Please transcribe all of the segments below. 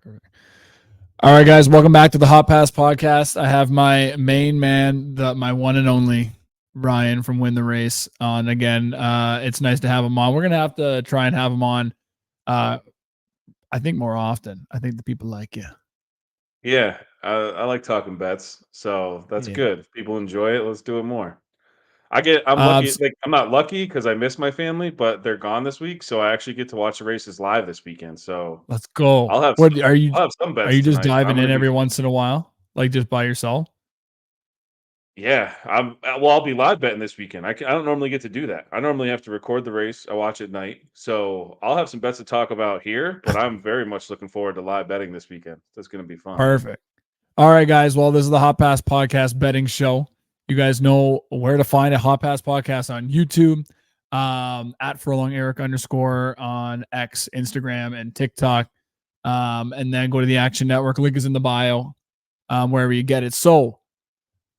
Perfect. All right, guys, welcome back to the Hot Pass Podcast. I have my main man, my one and only Ryan from Win the Race on again. It's nice to have him on. We're gonna have to try and have him on. I think more often. I think the people like you. Yeah, I like talking bets, so that's Yeah. good. If people enjoy it, let's do it more. I'm Um. lucky, s- like, I'm not lucky because I miss my family, but they're gone this week, so I actually get to watch the races live this weekend, so let's go. I'll have What some are you? I'll have some Are bets you just tonight. I'm diving gonna in be every once in a while, like just by yourself? Yeah, I'll be live betting this weekend. I don't normally get to do that. I normally have to record the race, I watch at night, so I'll have some bets to talk about here, but I'm very much looking forward to live betting this weekend. That's gonna be fun. Perfect. All right, guys. Well, this is the Hot Pass Podcast betting show. You guys know where to find a Hot Pass Podcast on YouTube, at Furlong Eric _ on X, Instagram, and TikTok. And then go to the Action Network. Link is in the bio, wherever you get it. So,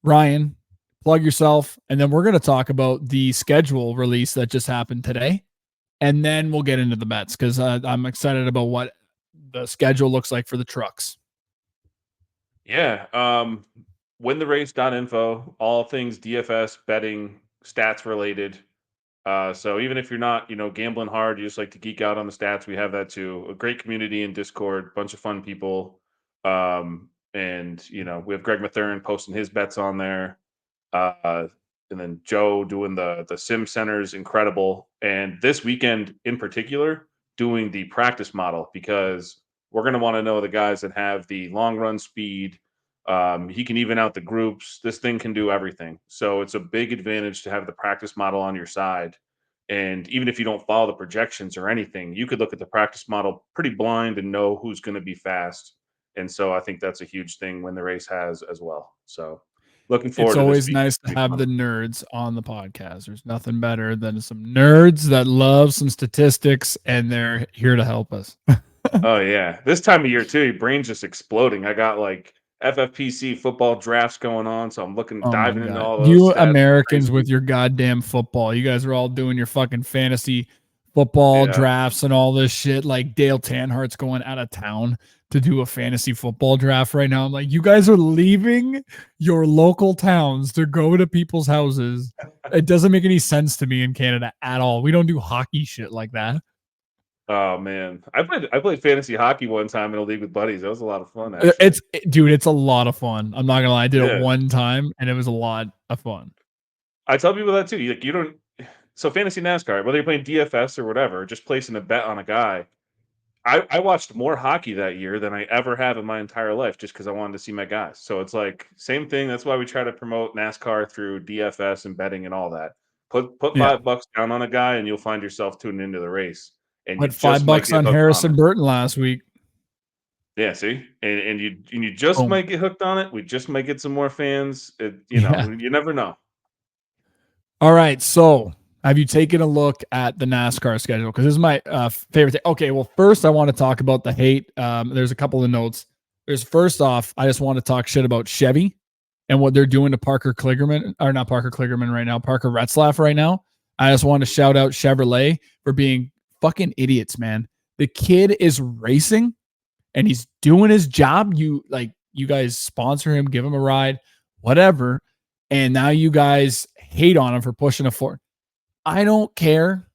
Ryan, plug yourself, and then we're going to talk about the schedule release that just happened today. And then we'll get into the bets because I'm excited about what the schedule looks like for the trucks. Yeah, wintherace.info, all things DFS, betting, stats related. So even if you're not, gambling hard, you just like to geek out on the stats, we have that too. A great community in Discord, bunch of fun people. And we have Greg Mathern posting his bets on there. Uh, and then Joe doing the sim centers, incredible. And this weekend in particular, doing the practice model because we're going to want to know the guys that have the long run speed. He can even out the groups. This thing can do everything. So it's a big advantage to have the practice model on your side. And even if you don't follow the projections or anything, you could look at the practice model pretty blind and know who's going to be fast. And so I think that's a huge thing when the race has as well. So looking It's forward to this always weekend. nice It'll to be have fun. the nerds on the podcast. There's nothing better than some nerds that love some statistics and they're here to help us. Oh yeah, this time of year too, your brain's just exploding. I got like FFPC football drafts going on, so I'm looking Oh my diving into god. all those You stats like Americans with crazy. your goddamn football. You guys are all doing your fucking fantasy football Yeah. drafts and all this shit. Like Dale Tanhart's going out of town to do a fantasy football draft right now. I'm like, you guys are leaving your local towns to go to people's houses. It doesn't make any sense to me in Canada at all. We don't do hockey shit like that. Oh man, I played fantasy hockey one time in a league with buddies. That was a lot of fun, actually. Dude, it's a lot of fun. I'm not gonna lie. I did it Yeah, one time and it was a lot of fun. I tell people that too. You don't. So fantasy NASCAR, whether you're playing DFS or whatever, just placing a bet on a guy. I watched more hockey that year than I ever have in my entire life, just because I wanted to see my guys. So it's like same thing. That's why we try to promote NASCAR through DFS and betting and all that. Put Yeah. $5 down on a guy, and you'll find yourself tuning into the race, and you Put just might $5 get on hooked on Harrison it. Burton last week. Yeah, see, and you just Boom. might get hooked on it. We just might get some more fans. Yeah. You never know. All right. So, have you taken a look at the NASCAR schedule? Because this is my favorite thing. Okay. Well, first, I want to talk about the hate. There's a couple of notes. There's first off, I just want to talk shit about Chevy and what they're doing to Parker Kligerman, or not Parker Kligerman right now, Parker Retzlaff right now. I just want to shout out Chevrolet for being fucking idiots, man. The kid is racing and he's doing his job. You guys sponsor him, give him a ride, whatever. And now you guys hate on him for pushing a Ford. I don't care.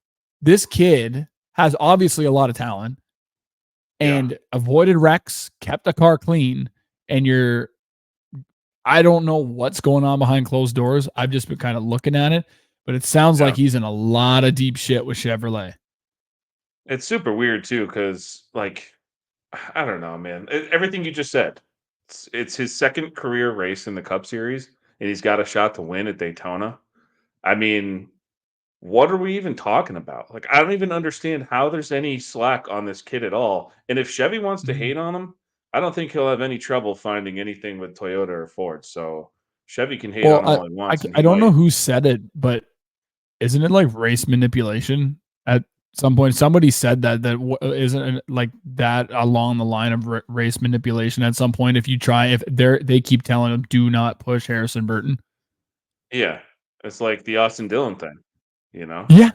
This kid has obviously a lot of talent Yeah, and avoided wrecks, kept the car clean, and I don't know what's going on behind closed doors. I've just been kind of looking at it, but it sounds like yeah. he's in a lot of deep shit with Chevrolet. It's super weird too, because like I don't know, man. Everything you just said. It's his second career race in the Cup Series, and he's got a shot to win at Daytona. I mean, what are we even talking about? Like, I don't even understand how there's any slack on this kid at all. And if Chevy wants to Mhm. hate on him, I don't think he'll have any trouble finding anything with Toyota or Ford. So Chevy can hate Well, on him all he wants, and I he don't know might. who said it, but isn't it like race manipulation at some point? Somebody said that isn't it like that along the line of race manipulation at some point. If you try, if they keep telling him, do not push Harrison Burton. Yeah, it's like the Austin Dillon thing, you know. Yeah,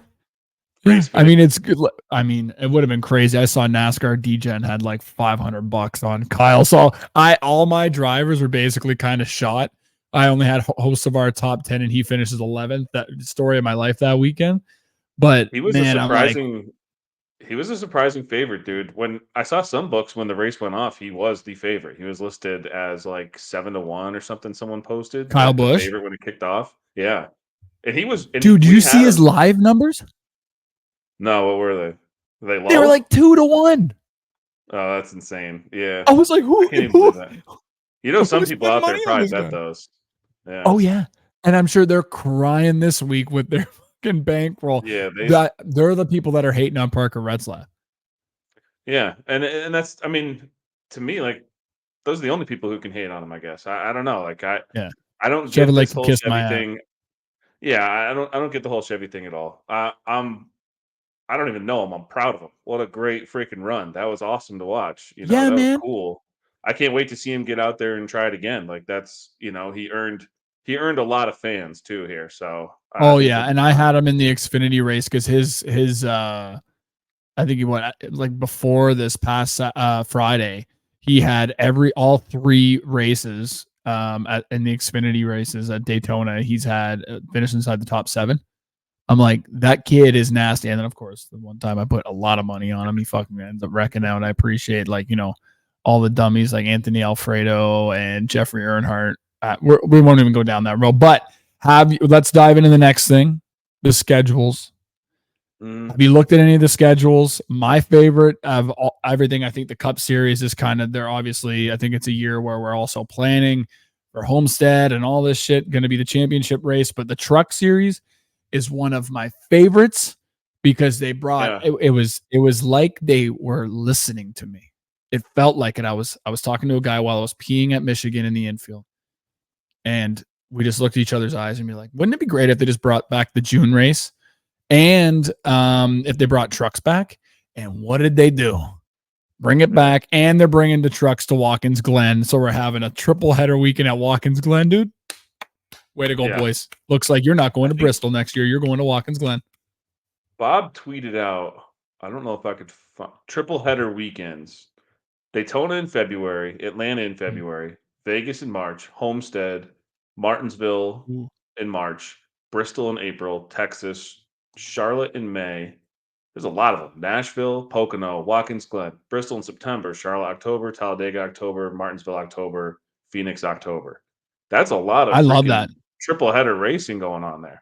race I finish. mean, it's good. I mean, it would have been crazy. I saw NASCAR DGen had like $500 on Kyle. So all my drivers were basically kind of shot. I only had hosts of our top 10 and he finishes 11th. That story of my life that weekend. But He was a man, I'm like, surprising he was a surprising favorite, dude. When I saw some books when the race went off, he was the favorite. He was listed as like 7-1 or something someone posted, Kyle like the Busch. favorite when it kicked off. Yeah. Dude, did We you see had his him. live numbers? No, what were they? Were they They were low? like 2-1. Oh, that's insane. Yeah. I was like, I who can't even who believe that. You know, some who's people putting out there money on probably this bet guy? those. Yeah. Oh yeah. And I'm sure they're crying this week with their fucking bankroll. Yeah, They're the people that are hating on Parker Retzlaff. yeah. And that's, I mean, to me, like, those are the only people who can hate on him, I guess. I don't know. Like Yeah. I don't get Chevrolet this can whole kiss my Chevy ass. thing. Yeah, I don't get the whole Chevy thing at all. I don't even know him. I'm proud of him. What a great freaking run. That was awesome to watch. Yeah, That was man. cool. I can't wait to see him get out there and try it again. Like that's, he earned a lot of fans too here. So I Oh think yeah. he'll be And I fine. had him in the Xfinity race because his I think he went like before this past Friday, he had all three races in the Xfinity races at Daytona. He's had finished inside the top 7. I'm like, that kid is nasty. And then, of course, the one time I put a lot of money on him, he fucking ends up wrecking out. I appreciate, like, all the dummies like Anthony Alfredo and Jeffrey Earnhardt. We won't even go down that road. But let's dive into the next thing, the schedules. Mm, Have you looked at any of the schedules? My favorite of everything, I think the Cup Series is kind of, they're obviously, I think it's a year where we're also planning for Homestead and all this shit, going to be the championship race. But the Truck Series is one of my favorites because they brought yeah. it was like they were listening to me. It felt like it. I was talking to a guy while I was peeing at Michigan in the infield, and we just looked at each other's eyes and be like, wouldn't it be great if they just brought back the June race? And if they brought trucks back? And what did they do? Bring it Yeah. back, and they're bringing the trucks to Watkins Glen. So we're having a triple header weekend at Watkins Glen, dude. Way to go, Yeah. boys. Looks like you're not I going to think Bristol next year. You're going to Watkins Glen. Bob tweeted out, I don't know if I could triple header weekends. Daytona in February, Atlanta in February, Vegas in March, Homestead, Martinsville Ooh. in March, Bristol in April, Texas, Charlotte in May. There's a lot of them. Nashville, Pocono, Watkins Glen, Bristol in September, Charlotte October, Talladega October, Martinsville October, Phoenix October. That's a lot I of love that. freaking triple header racing going on there.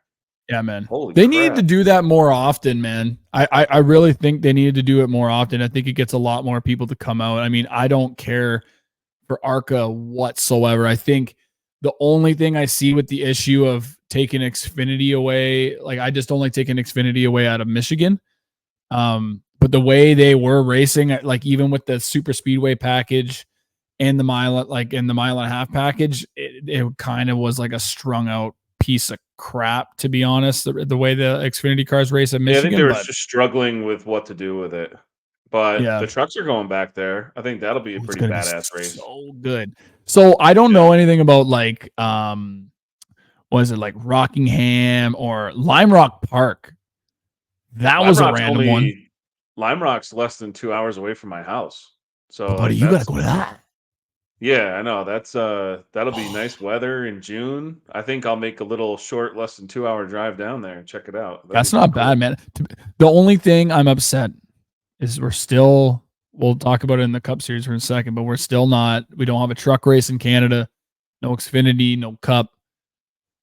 Yeah, man. Holy They need to crap. do that more often, man. I really think they needed to do it more often. I think it gets a lot more people to come out. I mean, I don't care for ARCA whatsoever. I think the only thing I see with the issue of taking Xfinity away, like I just don't like taking Xfinity away out of Michigan. But the way they were racing, like even with the super speedway package and the mile, like in the mile and a half package, it kind of was like a strung out piece of crap, to be honest, the way the Xfinity cars race at Yeah, I think they Michigan. were But just struggling with what to do with it. But yeah, the trucks are going back there. I think that'll be a it's pretty going to be badass race. so good. So I don't Yeah. know anything about like, was it like Rockingham or Lime Rock Park? That Lime was a Rock's random one. only Lime Rock's less than 2 hours away from my house. Oh, So, buddy, like, you got to that's go to that. yeah, I know. That'll be nice weather in June. I think I'll make a little short, less than 2-hour drive down there and check it out. That'd be That's pretty not bad, cool. man. The only thing I'm upset is we'll talk about it in the Cup Series for a second, but we don't have a truck race in Canada, no Xfinity, no Cup.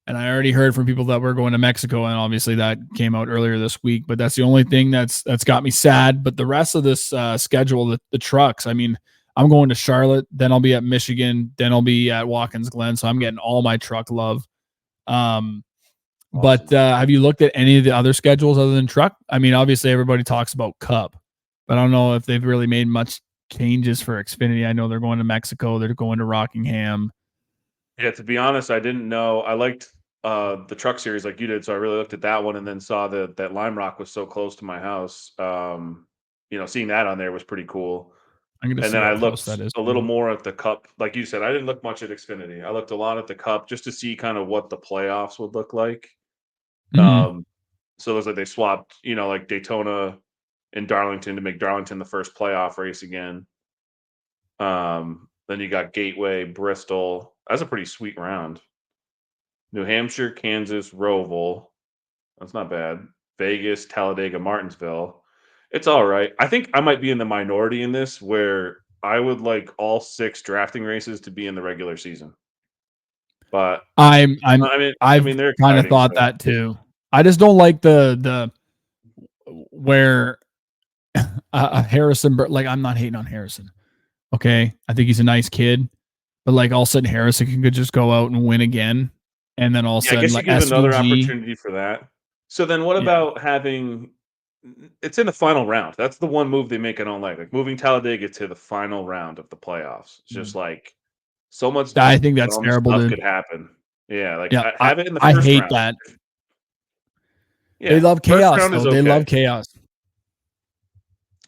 And I already heard from people that we're going to Mexico, and obviously that came out earlier this week. But that's the only thing that's got me sad. But the rest of this schedule, the trucks, I mean, I'm going to Charlotte, then I'll be at Michigan, then I'll be at Watkins Glen. So I'm getting all my truck love. Um, but Awesome. have you looked at any of the other schedules other than truck? I mean, obviously everybody talks about Cup, but I don't know if they've really made much changes for Xfinity. I know they're going to Mexico, they're going to Rockingham. Yeah, to be honest, I didn't know. I liked the truck series like you did, so I really looked at that one and then saw that Lime Rock was so close to my house. Seeing that on there was pretty cool. I'm going to And see then I how close looked that is a for little you. more at the Cup. Like you said, I didn't look much at Xfinity. I looked a lot at the Cup just to see kind of what the playoffs would look like. Mm-hmm. Um, So there's like they swapped, like Daytona and Darlington to make Darlington the first playoff race again. Then you got Gateway, Bristol. That's a pretty sweet round. New Hampshire, Kansas, Roval. That's not bad. Vegas, Talladega, Martinsville. It's all right. I think I might be in the minority in this where I would like all 6 drafting races to be in the regular season. But I'm I'm I mean I I've mean, they're kind of exciting, thought so that too. I just don't like the where Harrison, like I'm not hating on Harrison. Okay, I think he's a nice kid, but like all of a sudden Harrison could just go out and win again, and then all of a yeah, I sudden guess you like give another SVG, opportunity for that. So then what yeah, about having it's in the final round. That's the one move they make I don't like. Like moving Talladega to the final round of the playoffs. It's just mm. like so much I think that's dumb terrible, stuff dude. could happen. Yeah, like Yeah, have it in the I first hate round. that. They Yeah, love first chaos round is though. They okay. love chaos.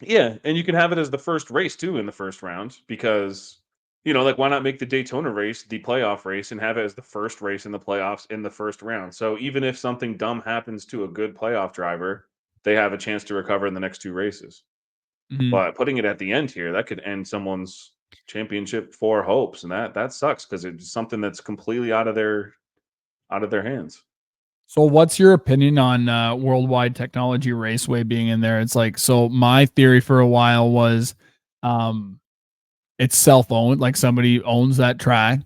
Yeah, and you can have it as the first race too in the first round because like why not make the Daytona race the playoff race and have it as the first race in the playoffs in the first round. So even if something dumb happens to a good playoff driver, they have a chance to recover in the next 2 races. Mhm. But putting it at the end here, that could end someone's championship for hopes, and that sucks because it's something that's completely out of their hands. So what's your opinion on Worldwide Technology Raceway being in there? It's like, so my theory for a while was um it's self-owned, like somebody owns that track.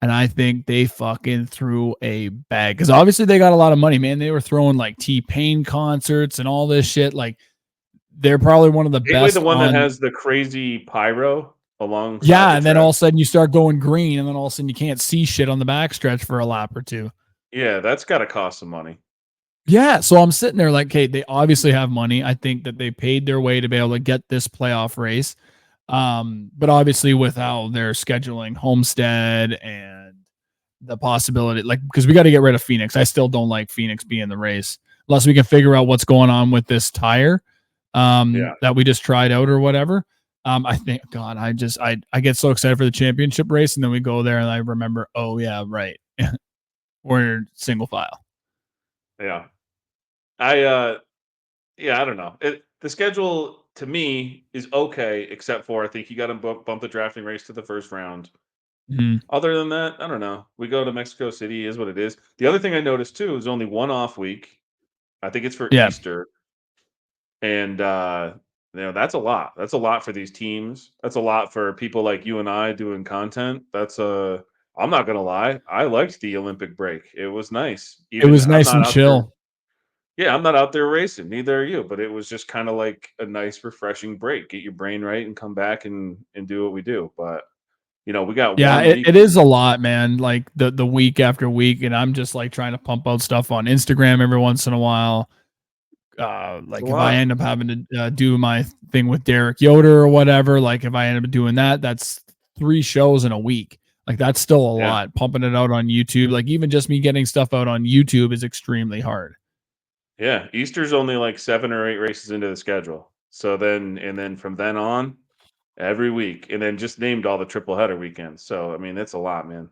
And I think they fucking threw a bag because obviously they got a lot of money, man. They were throwing like T-Pain concerts and all this shit. Like they're probably one of the Gateway, the best one that on. has the crazy pyro alongside Yeah, the and then track. all of a sudden you start going green, and then all of a sudden you can't see shit on the backstretch for a lap or two. Yeah, that's gotta cost some money. Yeah, so I'm sitting there like, okay, they obviously have money. I think that they paid their way to be able to get this playoff race. But obviously with how they're scheduling Homestead and the possibility, like, because we got to get rid of Phoenix. I still don't like Phoenix being the race unless we can figure out what's going on with this tire Yeah. that we just tried out or whatever. I think, God, I get so excited for the championship race, and then we go there and I remember, oh yeah, right, we're single file. Yeah. I, yeah, I don't know. The schedule to me is okay, except for I think you gotta bump the drafting race to the first round. Mhm. Other than that, I don't know. We go to Mexico City, is what it is. The other thing I noticed too is only 1 off week. I think it's for Yeah, Easter, and, that's a lot. That's a lot for these teams. That's a lot for people like you and I doing content. I'm not gonna lie, I liked the Olympic break. It was nice. it Even was I'm nice not and out there chill. Yeah, I'm not out there racing, neither are you, but it was just kinda like a nice refreshing break. Get your brain right and come back and do what we do, but, we got Yeah, 1 week. it is a lot, man. Like the week after week, and I'm just like trying to pump out stuff on Instagram every once in a while. It's a Like if I lot. end up having to do my thing with Derek Yoder or whatever, like if I end up doing that, that's 3 shows in a week. Like that's still a Yeah. lot. Pumping it out on YouTube, like even just me getting stuff out on YouTube is extremely hard. Yeah, Easter's only like 7 or 8 races into the schedule. So then from then on, every week, and then just named all the triple header weekends. So, I mean, it's a lot, man.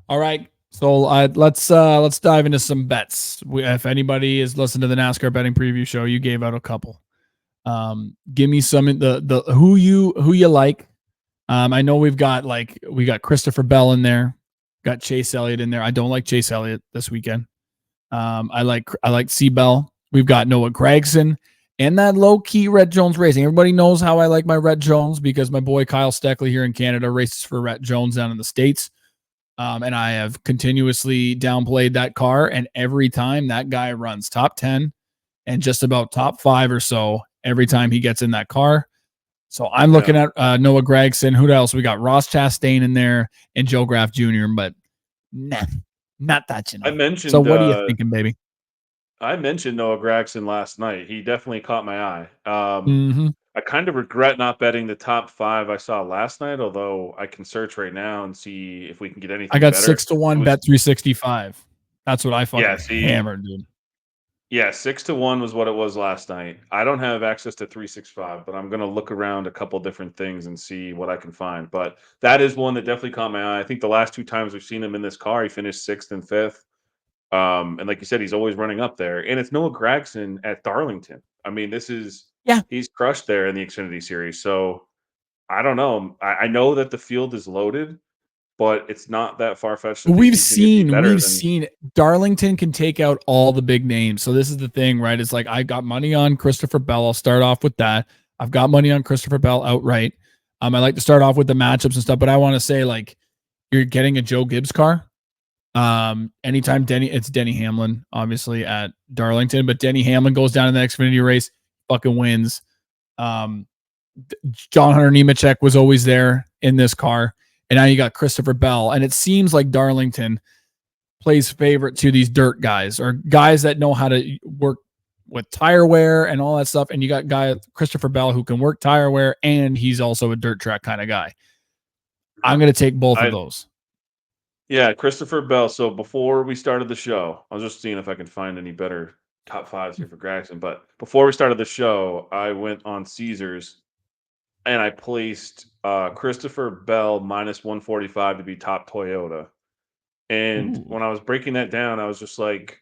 All right. So let's dive into some bets. If anybody is listening to the NASCAR betting preview show, you gave out a couple. Give me some the who you like. I know we got Christopher Bell in there, got Chase Elliott in there. I don't like Chase Elliott this weekend. I like Seabell. We've got Noah Gragson and that low key Rhett Jones Racing. Everybody knows how I like my Rhett Jones because my boy Kyle Steckley here in Canada races for Rhett Jones down in the States. And I have continuously downplayed that car. And every time that guy runs top 10 and just about top 5 or so every time he gets in that car. So I'm looking Yeah. at Noah Gragson. Who else? We got Ross Chastain in there and Joe Graff Jr., but nah, not touching I him. So mentioned what are you uh thinking, baby? I mentioned Noah Gragson last night. He definitely caught my eye. Mm-hmm. I kind of regret not betting the top 5 I saw last night, although I can search right now and see if we can get I anything got better. 6-1 It bet was 365. That's what I Yeah, fucking see, hammered, dude. yeah, 6-1 was what it was last night. I don't have access to 365, but I'm gonna look around a couple different things and see what I can find. But that is one that definitely caught my eye. I think the last 2 times we've seen him in this car, he finished 6th and 5th. And like you said, he's always running up there. And it's Noah Gragson at Darlington. I mean, Yeah. he's crushed there in the Xfinity Series. So I don't know. I know that the field is loaded, but it's not that far fetched to think We've he's going to be better than. seen Darlington can take out all the big names. So this is the thing, right? It's like I got money on Christopher Bell. I'll start off with that. I've got money on Christopher Bell outright. I like to start off with the matchups and stuff, but I want to say like you're getting a Joe Gibbs car. Anytime it's Denny Hamlin, obviously at Darlington, but Denny Hamlin goes down in the Xfinity race, fucking wins. John Hunter Nemechek was always there in this car. And now you got Christopher Bell. And it seems like Darlington plays favorite to these dirt guys or guys that know how to work with tire wear and all that stuff. And you got Christopher Bell who can work tire wear and he's also a dirt track kind of guy. I'm going to take both of those. Yeah, Christopher Bell. So before we started the show, I was just seeing if I can find any better top fives here for Gragson. But before we started the show, I went on Caesars and I placed Christopher Bell minus 145 to be top Toyota. And when I was breaking that down, I was just like,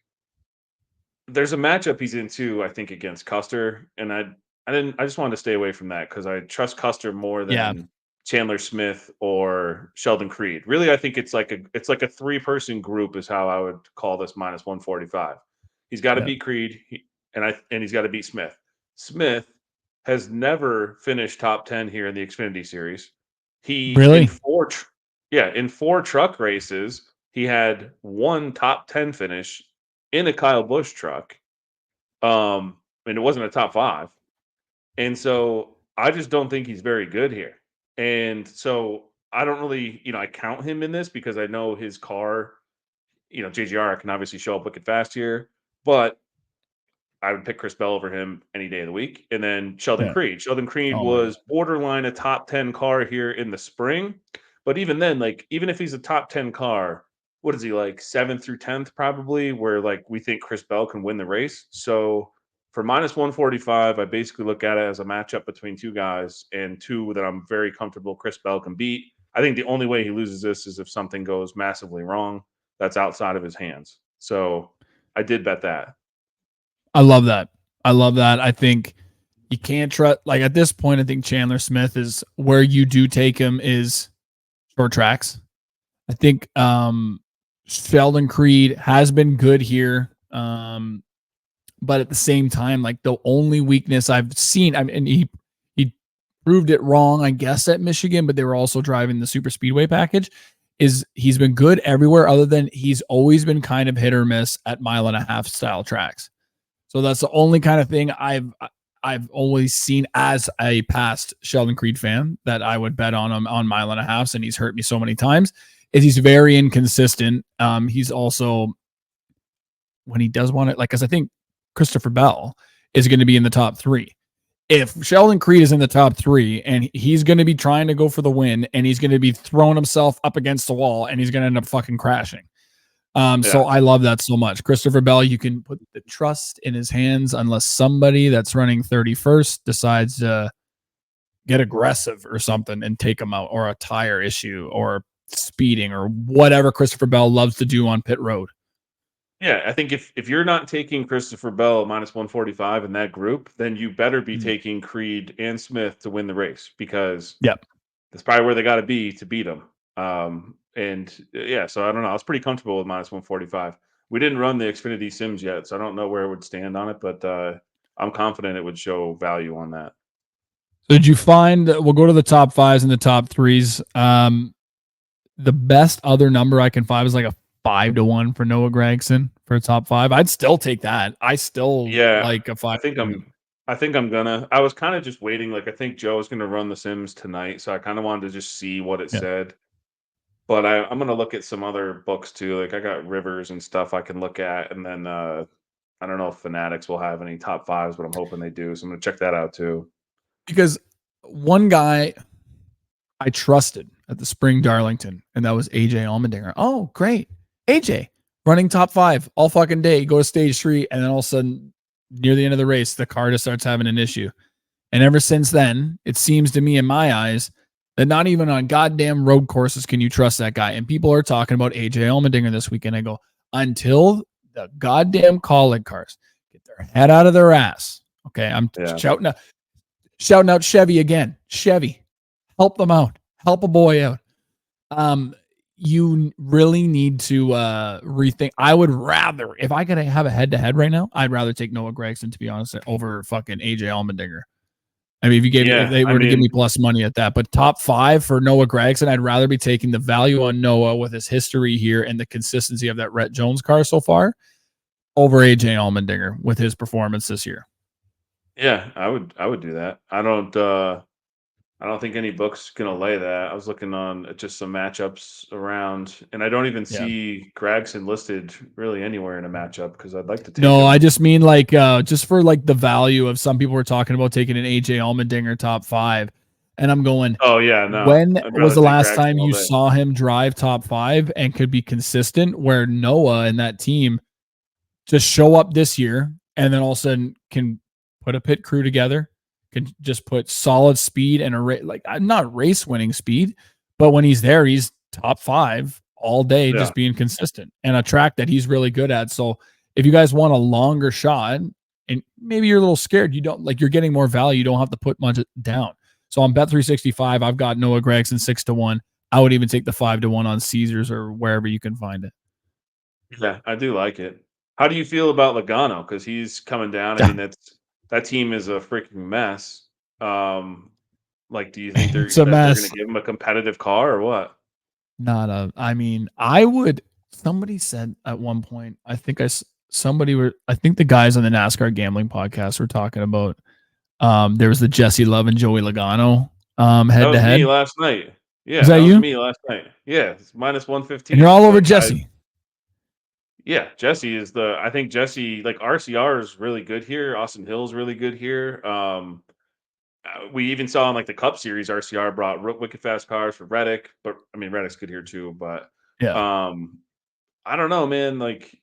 there's a matchup he's into, I think, against Custer. And I just wanted to stay away from that because I trust Custer more than Chandler Smith or Sheldon Creed. Really, I think it's like a 3-person group is how I would call this minus 145. He's got to beat Creed and he's got to beat Smith. Smith has never finished top 10 here in the Xfinity Series. In 4 truck races, he had 1 top 10 finish in a Kyle Busch truck. And it wasn't a top 5. And so I just don't think he's very good here. And so I don't really, I count him in this because I know his car, JGR can obviously show up wicked fast here, but I would pick Chris Bell over him any day of the week. And then Sheldon Creed. Sheldon Creed was borderline a top 10 car here in the spring. But even then, even if he's a top 10 car, what is he, 7th through 10th probably, where we think Chris Bell can win the race. So for minus 145, I basically look at it as a matchup between 2 guys and 2 that I'm very comfortable Chris Bell can beat. I think the only way he loses this is if something goes massively wrong that's outside of his hands. So I did bet that. I love that. I think you can't trust, at this point, I think Chandler Smith is where you do take him is short tracks. I think Sheldon Creed has been good here. But at the same time, the only weakness I've seen, and he proved it wrong, I guess, at Michigan, but they were also driving the super speedway package, is he's been good everywhere other than he's always been kind of hit or miss at 1.5-mile style tracks. So that's the only kind of thing I've always seen as a past Sheldon Creed fan that I would bet on him on 1.5 miles, and he's hurt me so many times, is he's very inconsistent. He's also, when he does want it, because I think Christopher Bell is going to be in the top 3. If Sheldon Creed is in the top 3 and he's going to be trying to go for the win and he's going to be throwing himself up against the wall and he's going to end up fucking crashing. So I love that so much. Christopher Bell, you can put the trust in his hands unless somebody that's running 31st decides to get aggressive or something and take him out, or a tire issue or speeding or whatever Christopher Bell loves to do on pit road. Yeah, I think if you're not taking Christopher Bell minus 145 in that group, then you better be taking Creed and Smith to win the race, because that's probably where they got to be to beat them. So I don't know. I was pretty comfortable with minus 145. We didn't run the Xfinity Sims yet, so I don't know where it would stand on it, but I'm confident it would show value on that. So did you find, we'll go to the top 5s and the top 3s. The best other number I can find is a 5-1 for Noah Gragson for a top 5. I'd still take that. I still like a 5. I think I'm gonna. I was kind of just waiting. I think Joe's gonna run the Sims tonight, so I kind of wanted to just see what it said. But I'm gonna look at some other books too. I got Rivers and stuff I can look at, and then I don't know if Fanatics will have any top 5s, but I'm hoping they do. So I'm gonna check that out too. Because one guy I trusted at the Spring Darlington, and that was AJ Allmendinger. Oh, great. AJ running top 5 all fucking day, go to stage 3, and then all of a sudden near the end of the race, the car just starts having an issue. And ever since then, it seems to me in my eyes that not even on goddamn road courses can you trust that guy. And people are talking about AJ Allmendinger this weekend. I go, until the goddamn calling cars get their head out of their ass. Okay, I'm shouting out Chevy again. Chevy, help them out. Help a boy out. You really need to rethink. I would rather, if I could have a head to head right now, I'd rather take Noah Gragson, to be honest, over fucking AJ Allmendinger. I mean, if they were to give me plus money at that, but top 5 for Noah Gragson, I'd rather be taking the value on Noah with his history here and the consistency of that Rhett Jones car so far over AJ Allmendinger with his performance this year. Yeah, I would do that. I don't think any book's gonna lay that. I was looking on just some matchups around, and I don't even see Gregson listed really anywhere in a matchup because I'd like to take him. I just mean like just for like the value of some people were talking about taking an AJ Allmendinger top 5, and I'm going. Oh yeah, no. When I'd was rather the take last Gregson time all you day. saw him drive top 5 and could be consistent? Where Noah and that team just show up this year and then all of a sudden can put a pit crew together, can just put solid speed and not race winning speed, but when he's there, he's top 5 all day, just being consistent and a track that he's really good at. So if you guys want a longer shot and maybe you're a little scared, you don't like, you're getting more value. You don't have to put much down. So on Bet365, I've got Noah Gragson 6-1. I would even take the 5-1 on Caesars or wherever you can find it. Yeah, I do like it. How do you feel about Logano? Because he's coming down. I mean, that team is a freaking mess. Like, do you think It's a they're going mess. to give him a competitive car or what? I would, somebody said at one point, I think I think the guys on the NASCAR gambling podcast were talking about, there was the Jesse Love and Joey Logano, That head to was me head. last night. Yeah, Was that that was you? me last night. Yeah, it's minus And you're 115. all It's over like Jesse. yeah, Jesse is I think Jesse, like RCR is really good here. Austin Hill's really good here. We even saw in like the Cup Series, RCR brought wicked fast cars for Reddick, but I mean Reddick's good here too. But Yeah. I don't know, man. Like,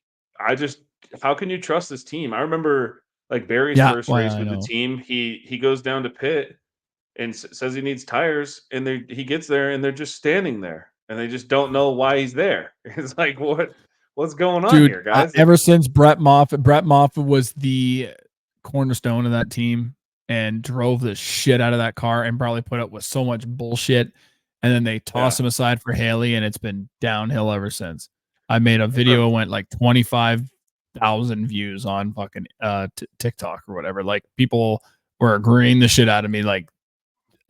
how can you trust this team? I remember like Barry's Yeah. first Well, race I with the know. team. He goes down to pit and says he needs tires, and he gets there and they're just standing there, and they just don't know why he's there. It's like what's going on Dude, here, guys? Like, ever since Brett Moffitt was the cornerstone of that team and drove the shit out of that car and probably put up with so much bullshit. And then they toss him aside for Haley, and it's been downhill ever since. I made a video, went like 25,000 views on fucking TikTok or whatever. Like, people were agreeing the shit out of me. Like,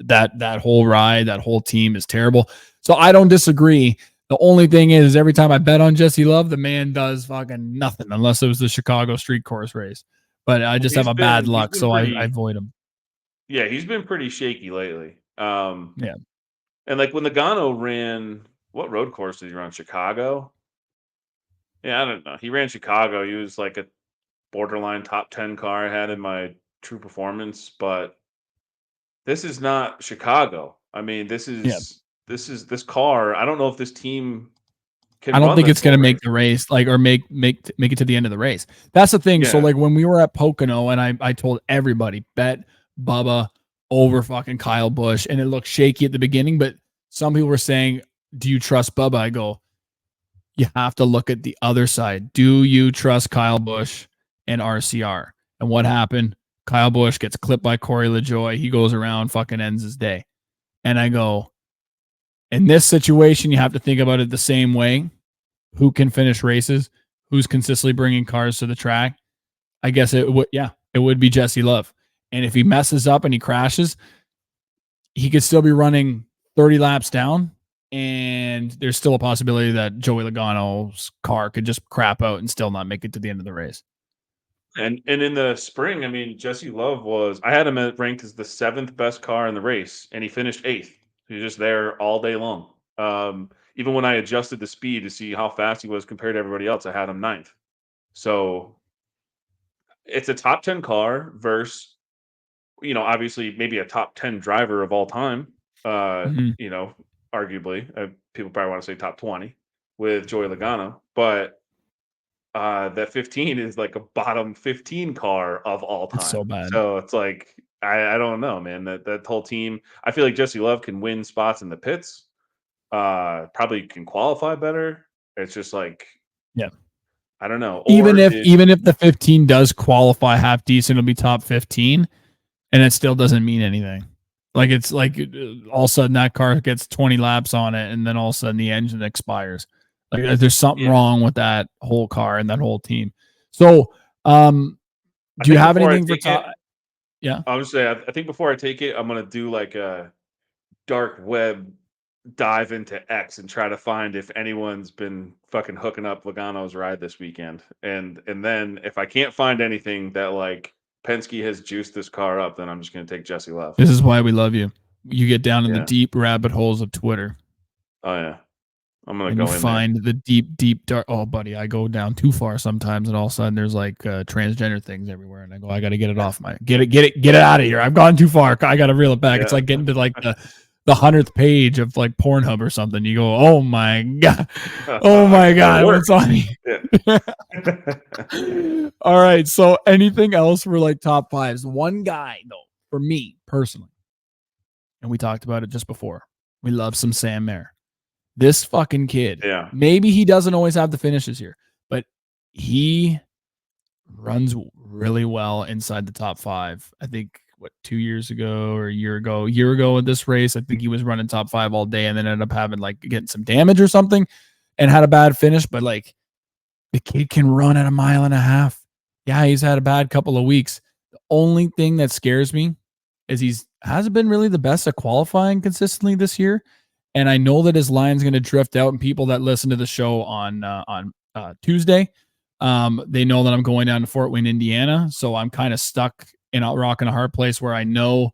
that whole ride, that whole team is terrible. So I don't disagree. The only thing is, every time I bet on Jesse Love, the man does fucking nothing, unless it was the Chicago street course race. But I just have a bad luck, so I avoid him. Yeah, he's been pretty shaky lately. Yeah. And like when Logano ran, what road course did he run? Chicago? Yeah, I don't know. He ran Chicago. He was like a borderline top 10 car I had in my true performance, but this is not Chicago. I mean, this car. I don't know if this team I can don't run think this it's gonna whole make race. the race, like, or make it to the end of the race. That's the thing. So Yeah. like when we were at Pocono, and I told everybody, bet Bubba over fucking Kyle Busch, and it looked shaky at the beginning, but some people were saying, "Do you trust Bubba?" I go, you have to look at the other side. Do you trust Kyle Busch and RCR? And what happened? Kyle Busch gets clipped by Corey LaJoy. He goes around, fucking ends his day. And I go, in this situation, you have to think about it the same way. Who can finish races? Who's consistently bringing cars to the track? I guess it would be Jesse Love. And if he messes up and he crashes, he could still be running 30 laps down, and there's still a possibility that Joey Logano's car could just crap out and still not make it to the end of the race. And in the spring, I mean, Jesse Love I had him ranked as the 7th best car in the race, and he finished 8th. He was just there all day long. Even when I adjusted the speed to see how fast he was compared to everybody else, I had him 9th. So it's a top 10 car versus, obviously maybe a top 10 driver of all time. Arguably, people probably want to say top 20 with Joey Logano, but that 15 is like a bottom 15 car of all It's so time. bad. So it's like I don't know, man. That whole team. I feel like Jesse Love can win spots in the pits. Probably can qualify better. It's just like Yeah. I don't know. Even Or if did even if the 15 does qualify half decent, it'll be top 15, and it still doesn't mean anything. Like it's like all of a sudden that car gets 20 laps on it, and then all of a sudden the engine expires. Like there's something yeah. wrong with that whole car and that whole team. So, I do you think have before I anything for take it, top? Yeah. I would say I think before I take it, I'm gonna do like a dark web dive into X and try to find if anyone's been fucking hooking up Logano's ride this weekend. And then if I can't find anything that like Penske has juiced this car up, then I'm just gonna take Jesse Love. This is why we love you. You get down in the Yeah. deep rabbit holes of Twitter Oh yeah. I'm gonna and you go in there. find the deep dark. Oh, buddy, I go down too far sometimes, and all of a sudden there's like transgender things everywhere, and I go, I got to get it off my get it out of here. I've gone too far. I got to reel it back. It's Yeah. like getting to like the 100th page of like Pornhub or something. You go, oh my god, oh my god, what's on me? Yeah. All right. So anything else for like top fives? One guy though, for me personally, and we talked about it just before. We love some Sam Mayer. This fucking kid. Yeah. Maybe he doesn't always have the finishes here, but he runs really well inside the top five. I think 2 years ago or a year ago at this race, I think he was running top five all day and then ended up having like getting some damage or something and had a bad finish. But like the kid can run at 1.5 miles. Yeah, he's had a bad couple of weeks. The only thing that scares me is he's hasn't been really the best at qualifying consistently this year. And I know that his line's going to drift out. And people that listen to the show on Tuesday, they know that I'm going down to Fort Wayne, Indiana. So I'm kind of stuck in a rock and a hard place where I know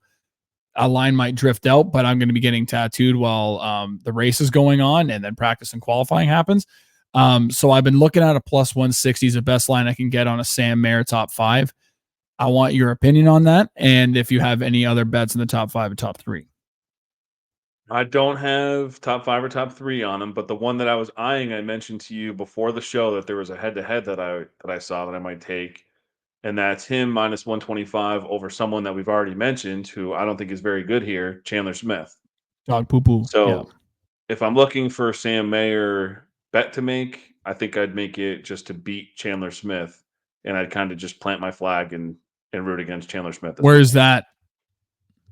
a line might drift out, but I'm going to be getting tattooed while the race is going on and then practice and qualifying happens. So I've been looking at a plus 160 is the best line I can get on a Sam Mayer top five. I want your opinion on that. And if you have any other bets in the top five and top three. I don't have top 5 or top 3 on him, but the one that I was eyeing, I mentioned to you before the show that there was a head-to-head that I saw that I might take, and that's him minus 125 over someone that we've already mentioned, who I don't think is very good here, Chandler Smith. Dog poo poo. Yeah. So if I'm looking for a Sam Mayer bet to make, I think I'd make it just to beat Chandler Smith, and I'd kind of just plant my flag and root against Chandler Smith. Where's that?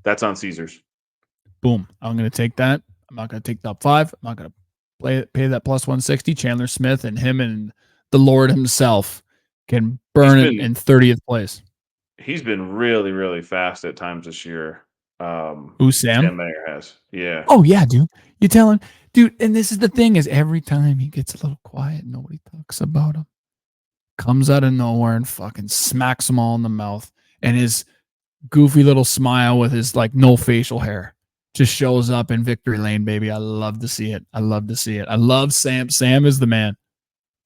That's on Caesars. Boom. I'm going to take that. I'm not going to take top five. I'm not going to pay that plus 160. Chandler Smith and him and the Lord himself can burn it in 30th place. He's been really, really fast at times this year. Who, Sam? Sam Mayer has. Yeah. Oh, yeah, dude. You tell him. Dude, and this is the thing is every time he gets a little quiet, nobody talks about him. Comes out of nowhere and fucking smacks them all in the mouth. And his goofy little smile with his like no facial hair just shows up in victory lane, baby. I love to see it. I love to see it. I love Sam. Sam is the man.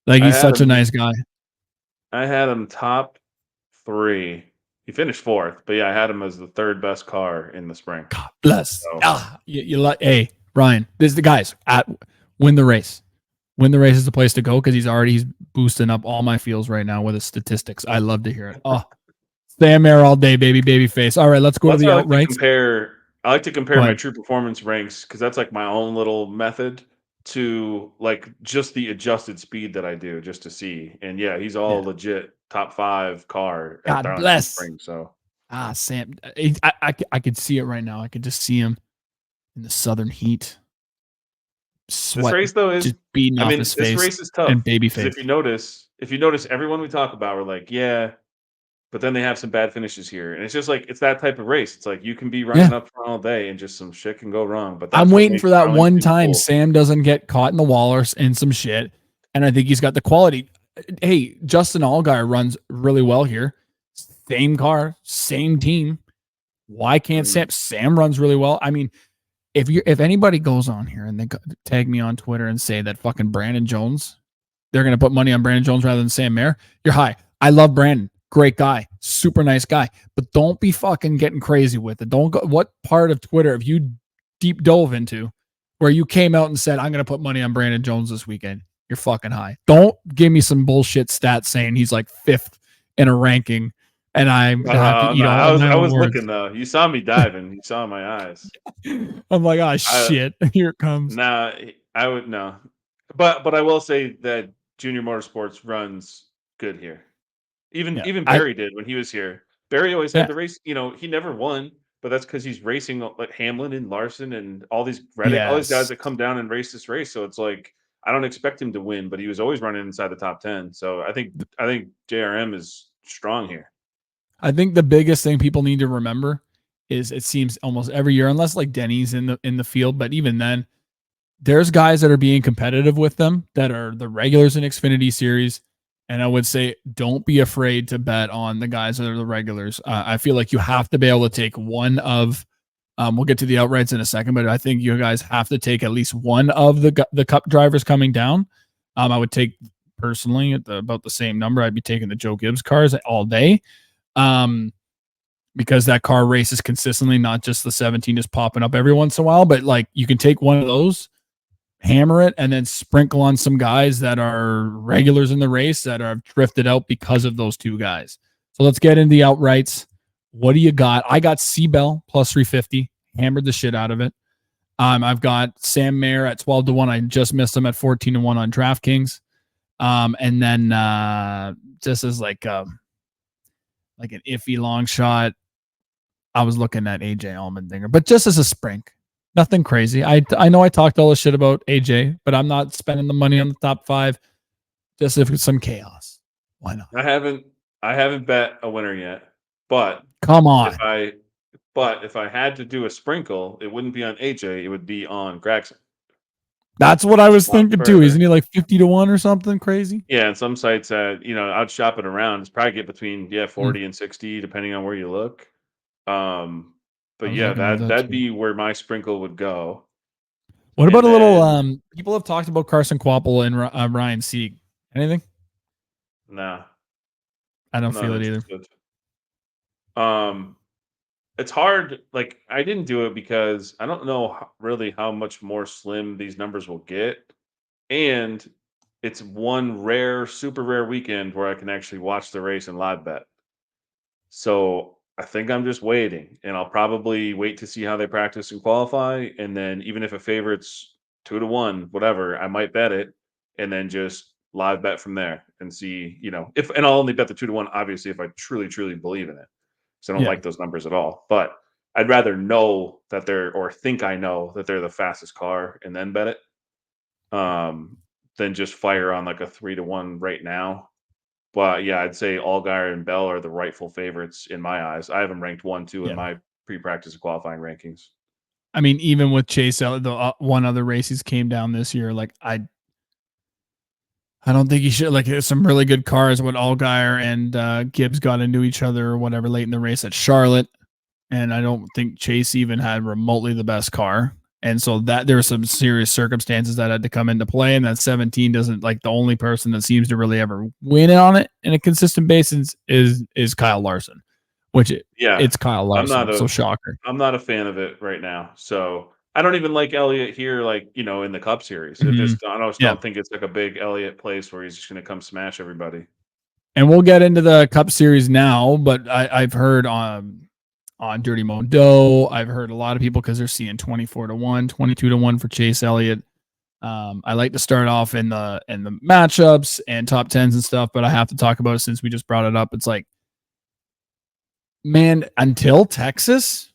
Like he's such a nice guy. I had him top 3. He finished 4th, but yeah, I had him as the 3rd best car in the spring. God bless. So. You like, hey, Ryan, this is the guys at win the race. Win the race is the place to go because he's boosting up all my feels right now with his statistics. I love to hear it. Oh, Sam Mayer all day, baby face. All right, let's go to the outrights. I like to compare my true performance ranks because that's like my own little method to like just the adjusted speed that I do just to see. And yeah, he's all legit top 5 car. God bless. Spring, so Sam, I could see it right now. I could just see him in the southern heat. Sweat, this race though is just beating off his face. This race is tough and baby face. If you notice, everyone we talk about, we're like, yeah. But then they have some bad finishes here. And it's just like, it's that type of race. It's like you can be running up front all day and just some shit can go wrong. But I'm waiting for that one time Sam doesn't get caught in the wall or in some shit. And I think he's got the quality. Hey, Justin Allgaier runs really well here. Same car, same team. Why can't Sam? Sam runs really well. I mean, if anybody goes on here and they tag me on Twitter and say that fucking Brandon Jones, they're going to put money on Brandon Jones rather than Sam Mayer, you're high. I love Brandon. Great guy, super nice guy, but don't be fucking getting crazy with it. Don't go. What part of Twitter have you deep dove into where you came out and said, I'm going to put money on Brandon Jones this weekend? You're fucking high. Don't give me some bullshit stats saying he's like 5th in a ranking. And I was looking though. You saw me diving. You saw my eyes. I'm like, oh shit, here it comes. Nah, I would no. But I will say that Junior Motorsports runs good here. Even Yeah. even Barry did when he was here. Barry always had Yeah. the race. He never won, but that's because he's racing like Hamlin and Larson and all these Reddick, all these guys Yes. that come down and race this race. So it's like I don't expect him to win, but he was always running inside the top 10. So I think JRM is strong here. I think the biggest thing people need to remember is it seems almost every year, unless like Denny's in the field, but even then, there's guys that are being competitive with them that are the regulars in Xfinity Series. And I would say don't be afraid to bet on the guys that are the regulars. I feel like you have to be able to take one of, we'll get to the outrights in a second, but I think you guys have to take at least one of the Cup drivers coming down. I would take personally about the same number. I'd be taking the Joe Gibbs cars all day. Because that car races consistently, not just the 17 just popping up every once in a while, but like you can take one of those, hammer it, and then sprinkle on some guys that are regulars in the race that are drifted out because of those two guys. So let's get into the outrights. What do you got? I got Seabell plus 350, hammered the shit out of it. I've got Sam Mayer at 12-1. I just missed him at 14-1 on DraftKings. And then just as like an iffy long shot, I was looking at AJ Allmendinger, but just as a sprink, nothing crazy. I know I talked all this shit about AJ, but I'm not spending the money on the top 5 just if it's some chaos. Why not? I haven't bet a winner yet, but Come on. if I had to do a sprinkle, it wouldn't be on AJ, it would be on Gragson. That's what I was thinking too. Isn't he like 50-1 or something crazy? Yeah, and some sites I'd shop it around. It's probably get between 40 and 60 depending on where you look. But yeah, that'd be where my sprinkle would go. What about a little people have talked about Carson Kvapil and Ryan Sieg. Anything? Nah. I don't feel it either. It's hard. Like I didn't do it because I don't know really how much more slim these numbers will get, and it's one super rare weekend where I can actually watch the race and live bet. So I think I'm just waiting, and I'll probably wait to see how they practice and qualify, and then even if a favorite's 2-1, whatever, I might bet it, and then just live bet from there and see, if and I'll only bet the 2-1, obviously, if I truly, truly believe in it. So I don't like those numbers at all. But I'd rather know that or think I know that they're the fastest car and then bet it, than just fire on like a 3-1 right now. But yeah, I'd say Allgaier and Bell are the rightful favorites in my eyes. I have them ranked 1, 2 in my pre-practice and qualifying rankings. I mean, even with Chase, the one other races came down this year. Like I don't think he should. Like there's some really good cars when Allgaier and Gibbs got into each other or whatever late in the race at Charlotte, and I don't think Chase even had remotely the best car. And so that there were some serious circumstances that had to come into play, and that 17 doesn't like the only person that seems to really ever win on it in a consistent basis is Kyle Larson, which it's Kyle Larson. So shocker. I'm not a fan of it right now. So I don't even like Elliott here, like in the Cup Series. I don't think it's like a big Elliott place where he's just going to come smash everybody. And we'll get into the Cup Series now, but I've heard on Dirty Modo, I've heard a lot of people because they're seeing 24-1, 22-1 for Chase Elliott. I like to start off in the matchups and top 10s and stuff, but I have to talk about it since we just brought it up. It's like, man, until Texas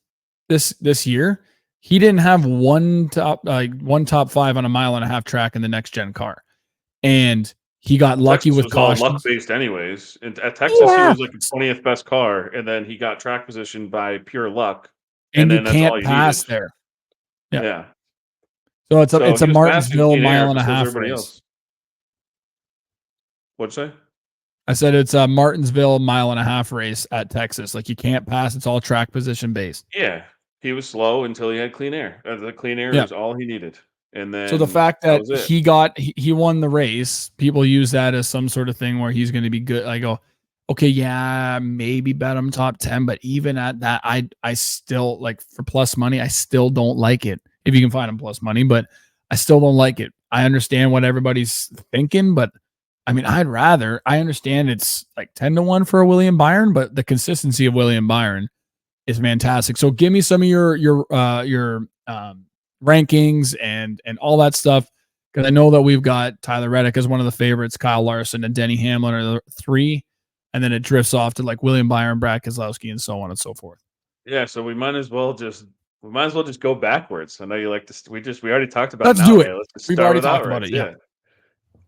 this year, he didn't have one top 5 on a 1.5-mile track in the next gen car, and he got lucky with caution. Luck based, anyways. And at Texas, he was like the 20th best car, and then he got track position by pure luck. And then you can't pass there. Yeah. So it's a Martinsville 1.5-mile race. What'd you say? I said it's a Martinsville 1.5-mile race at Texas. Like you can't pass. It's all track position based. Yeah. He was slow until he had clean air. The clean air is all he needed. And then so the fact that he won the race, people use that as some sort of thing where he's going to be good. I go, okay, yeah, maybe bet him top 10, but even at that, I still like for plus money, I still don't like it. If you can find him plus money, but I still don't like it. I understand what everybody's thinking, but I mean, I understand it's like 10-1 for a William Byron, but the consistency of William Byron is fantastic. So give me some of your rankings and all that stuff. Because I know that we've got Tyler Reddick as one of the favorites, Kyle Larson and Denny Hamlin are the 3, and then it drifts off to like William Byron, Brad Keselowski, and so on and so forth. Yeah, so we might as well just go backwards. I know you like this. We already talked about Let's an do it. outright. Let's just We've start already with talked about outrights. it.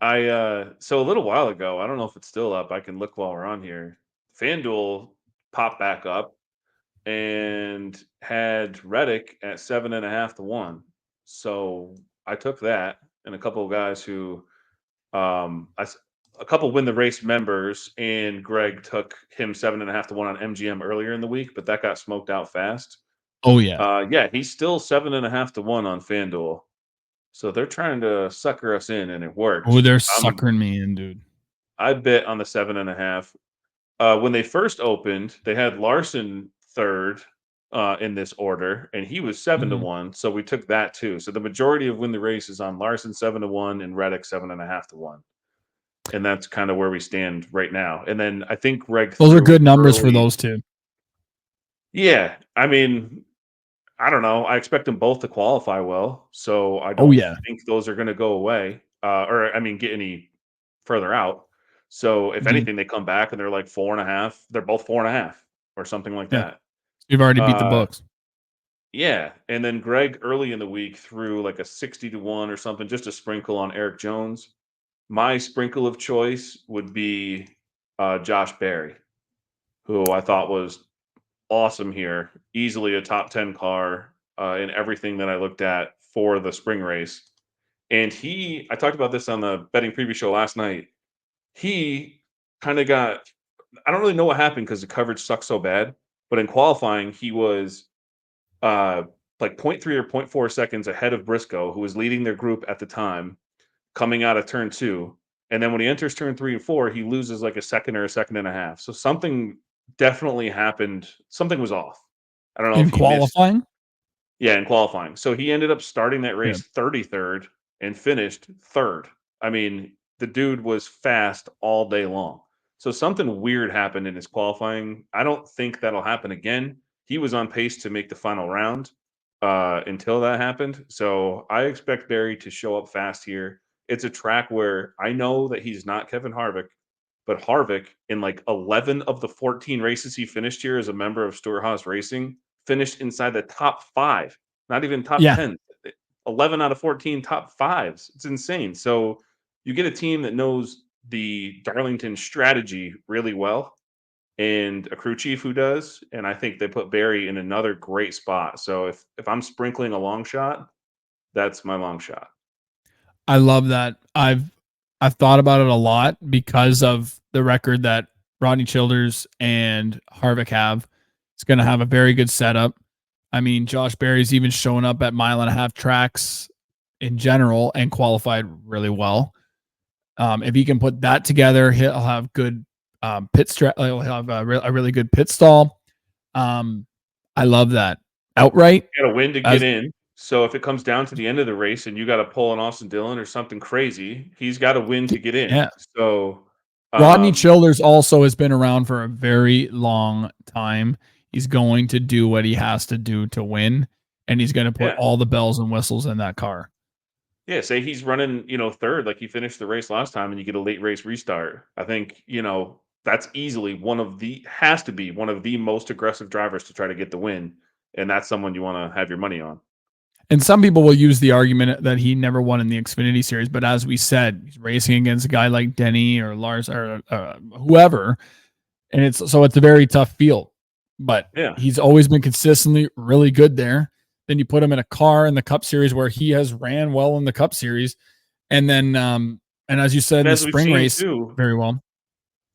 Yeah. Yeah. So a little while ago, I don't know if it's still up. I can look while we're on here. FanDuel popped back up and had Reddick at 7.5 to 1. So I took that and a couple of guys who a couple win the race members, and Greg took him 7.5 to 1 on MGM earlier in the week, but that got smoked out fast. Oh yeah. Yeah, he's still 7.5 to 1 on FanDuel. So they're trying to sucker us in, and it Oh, worked. they're suckering me in, dude. I bet on the 7.5. When they first opened, they had Larson third in this order, and he was 7 to 1. So we took that too. So the majority of win the race is on Larson 7 to 1 and Reddick 7.5 to 1. And that's kind of where we stand right now. And then I think Greg Those are threw good numbers for early. those two. Yeah, I mean, I don't know. I expect them both to qualify well, so I Oh don't yeah. think those are going to go away, or I mean, get any further out. So if Mhm. anything, they come back and they're like 4.5. They're both 4.5 or something like Yeah. that. You've already beat the Uh, books. yeah, and then Greg early in the week threw like a 60 to 1 or something, just a sprinkle on Eric Jones. My sprinkle of choice would be Josh Berry, who I thought was awesome here. Easily a top 10 car in everything that I looked at for the spring race. And I talked about this on the betting preview show last night. He kind of I don't really know what happened because the coverage sucked so bad. But in qualifying, he was uh, like zero point 0.3 or zero point 0.4 seconds ahead of Briscoe, who was leading their group at the time, coming out of turn 2. And then when he enters turn 3 and 4, he loses like a second or a second and a half. So something definitely happened. Something was off. I don't know if In he missed. qualifying? Yeah, in qualifying. So he ended up starting that Yeah. race 33rd and finished 3rd. I mean, the dude was fast all day long. So something weird happened in his qualifying. I don't think that'll happen again. He was on pace to make the final round until that happened. So I expect Barry to show up fast here. It's a track where I know that he's not Kevin Harvick, but Harvick, in like 11 of the 14 races he finished here as a member of Stewart-Haas Racing, finished inside the top 5, not even top Yeah. 10. 11 out of 14 top 5s. It's insane. So you get a team that knows the Darlington strategy really well and a crew chief who does. And I think they put Barry in another great spot. So if I'm sprinkling a long shot, that's my long shot. I love that. I've thought about it a lot because of the record that Rodney Childers and Harvick have. It's going to have a very good setup. I mean, Josh Berry's even shown up at 1.5-mile tracks in general and qualified really well. If he can put that together, he'll have good he'll have a really good pit stall. I love that. Outright, You got to win to get as in. So if it comes down to the end of the race and you got to pull an Austin Dillon or something crazy, he's got to win to get in. yeah. So Rodney um, Childers also has been around for a very long time. He's going to do what he has to do to win, and he's going to put yeah, all the bells and whistles in that car. yeah. Say he's running, third, like he finished the race last time, and you get a late race restart. I think that's easily has to be one of the most aggressive drivers to try to get the win, and that's someone you want to have your money on. And some people will use the argument that he never won in the Xfinity Series, but as we said, he's racing against a guy like Denny or Lars or whoever, and it's a very tough field. But Yeah. he's always been consistently really good there. Then you put him in a car in the Cup Series where he has ran well in the Cup Series, and then and as you said And in the as we've spring seen race, too, very well.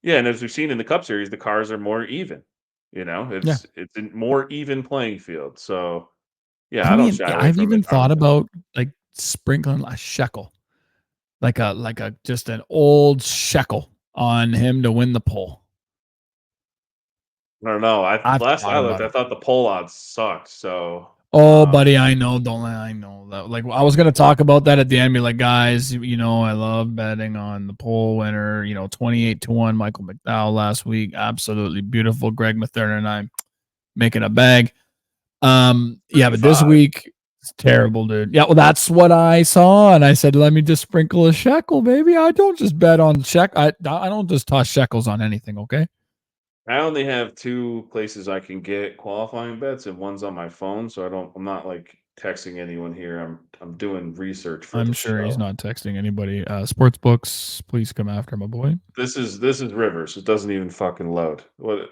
yeah, and as we've seen in the Cup Series, the cars are more even. Yeah. It's a more even playing field. So yeah, I I don't mean, shy away I've from it. even thought about like sprinkling a shekel, like a just an old shekel on him to win the pole. I don't know. I've Last thought I looked, about I it. thought the pole odds sucked. So Oh, buddy, I know. Don't I know that? Like, I was gonna talk about that at the end. Be like, guys, I love betting on the pole winner. 28-1, Michael McDowell last week, absolutely beautiful. Greg Mathern and I making a bag. Yeah, but this 35. week, It's terrible, dude. Yeah, well, that's what I saw, and I said, "Let me just sprinkle a shekel, baby. I don't just bet on I don't just toss shekels on anything, okay?" I only have 2 places I can get qualifying bets, and one's on my phone, so I'm not, like, texting anyone here. I'm doing research for I'm the sure he's show. not texting anybody. Sports books, please come after my boy. This is Rivers. It doesn't even fucking load. What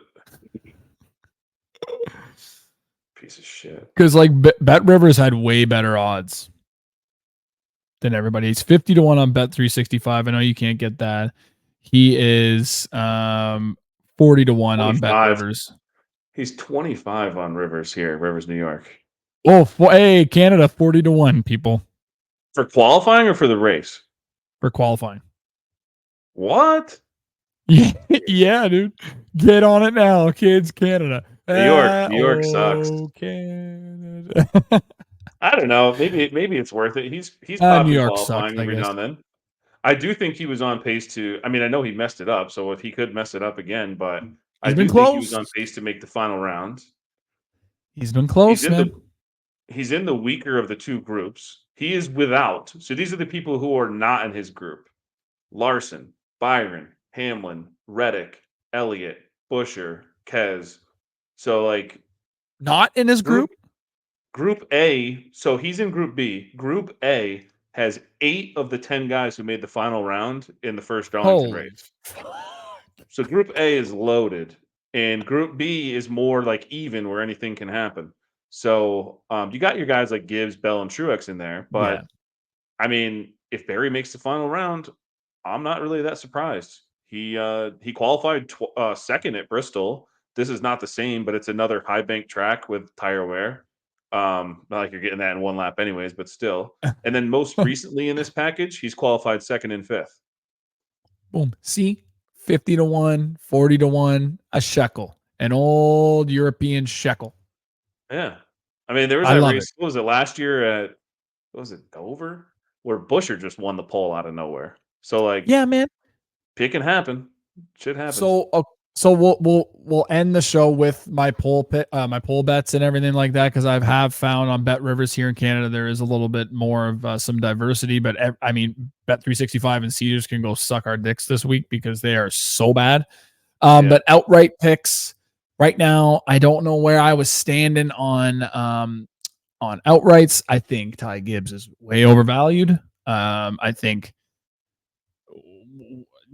piece of shit. Because like Bet Rivers had way better odds than everybody. He's 50-1 on Bet365. I know you can't get that. He is 40-1 on Bet 25. Rivers. He's 25 on Rivers here, Rivers, New York. Oh, hey, Canada 40-1 people For qualifying or for the race? for qualifying. What? Yeah, yeah, dude. Get on it now, kids. Canada. New York sucks. Canada. I don't know. Maybe it's worth it. He's New probably York sucks, qualifying I every now guess. and then. I do think he was on pace to. I mean, I know he messed it up, so if he could mess it up again, but I He's been do think he was close. on pace to make the final round. He's been He's close, in man. the weaker of the 2 groups. He is without. So these are the people who are not in his group. Larson, Byron, Hamlin, Reddick, Elliott, Busher, Kez. So like Not in his group group. Group A, so he's in Group B. Group A has 8 of the 10 guys who made the final round in the first Darlington Holy. race. So Group A is loaded, and Group B is more like even where anything can happen. So you got your guys like Gibbs, Bell, and Truex in there, Yeah. but I mean, if Barry makes the final round, I'm not really that surprised. He qualified second at Bristol. This is not the same, but it's another high bank track with tire wear. Not like you're getting that in one lap, anyways, but still. And then most recently in this package, he's qualified second and fifth. Boom. See, 50-1, 40-1, a shekel, an old European shekel. Yeah, I mean, there was I that love it. race. What was it last year at? What was it, Dover, where Busher just won the pole out of nowhere? So like, Yeah, man. it can happen. Shit happens. So we'll end the show with my my poll bets and everything like that, because I have found on Bet Rivers here in Canada there is a little bit more of some diversity. But I mean, Bet365 and Cedars can go suck our dicks this week because they are so bad. Yeah. But outright picks right now, I don't know where I was standing on outrights. I think Ty Gibbs is way overvalued. I think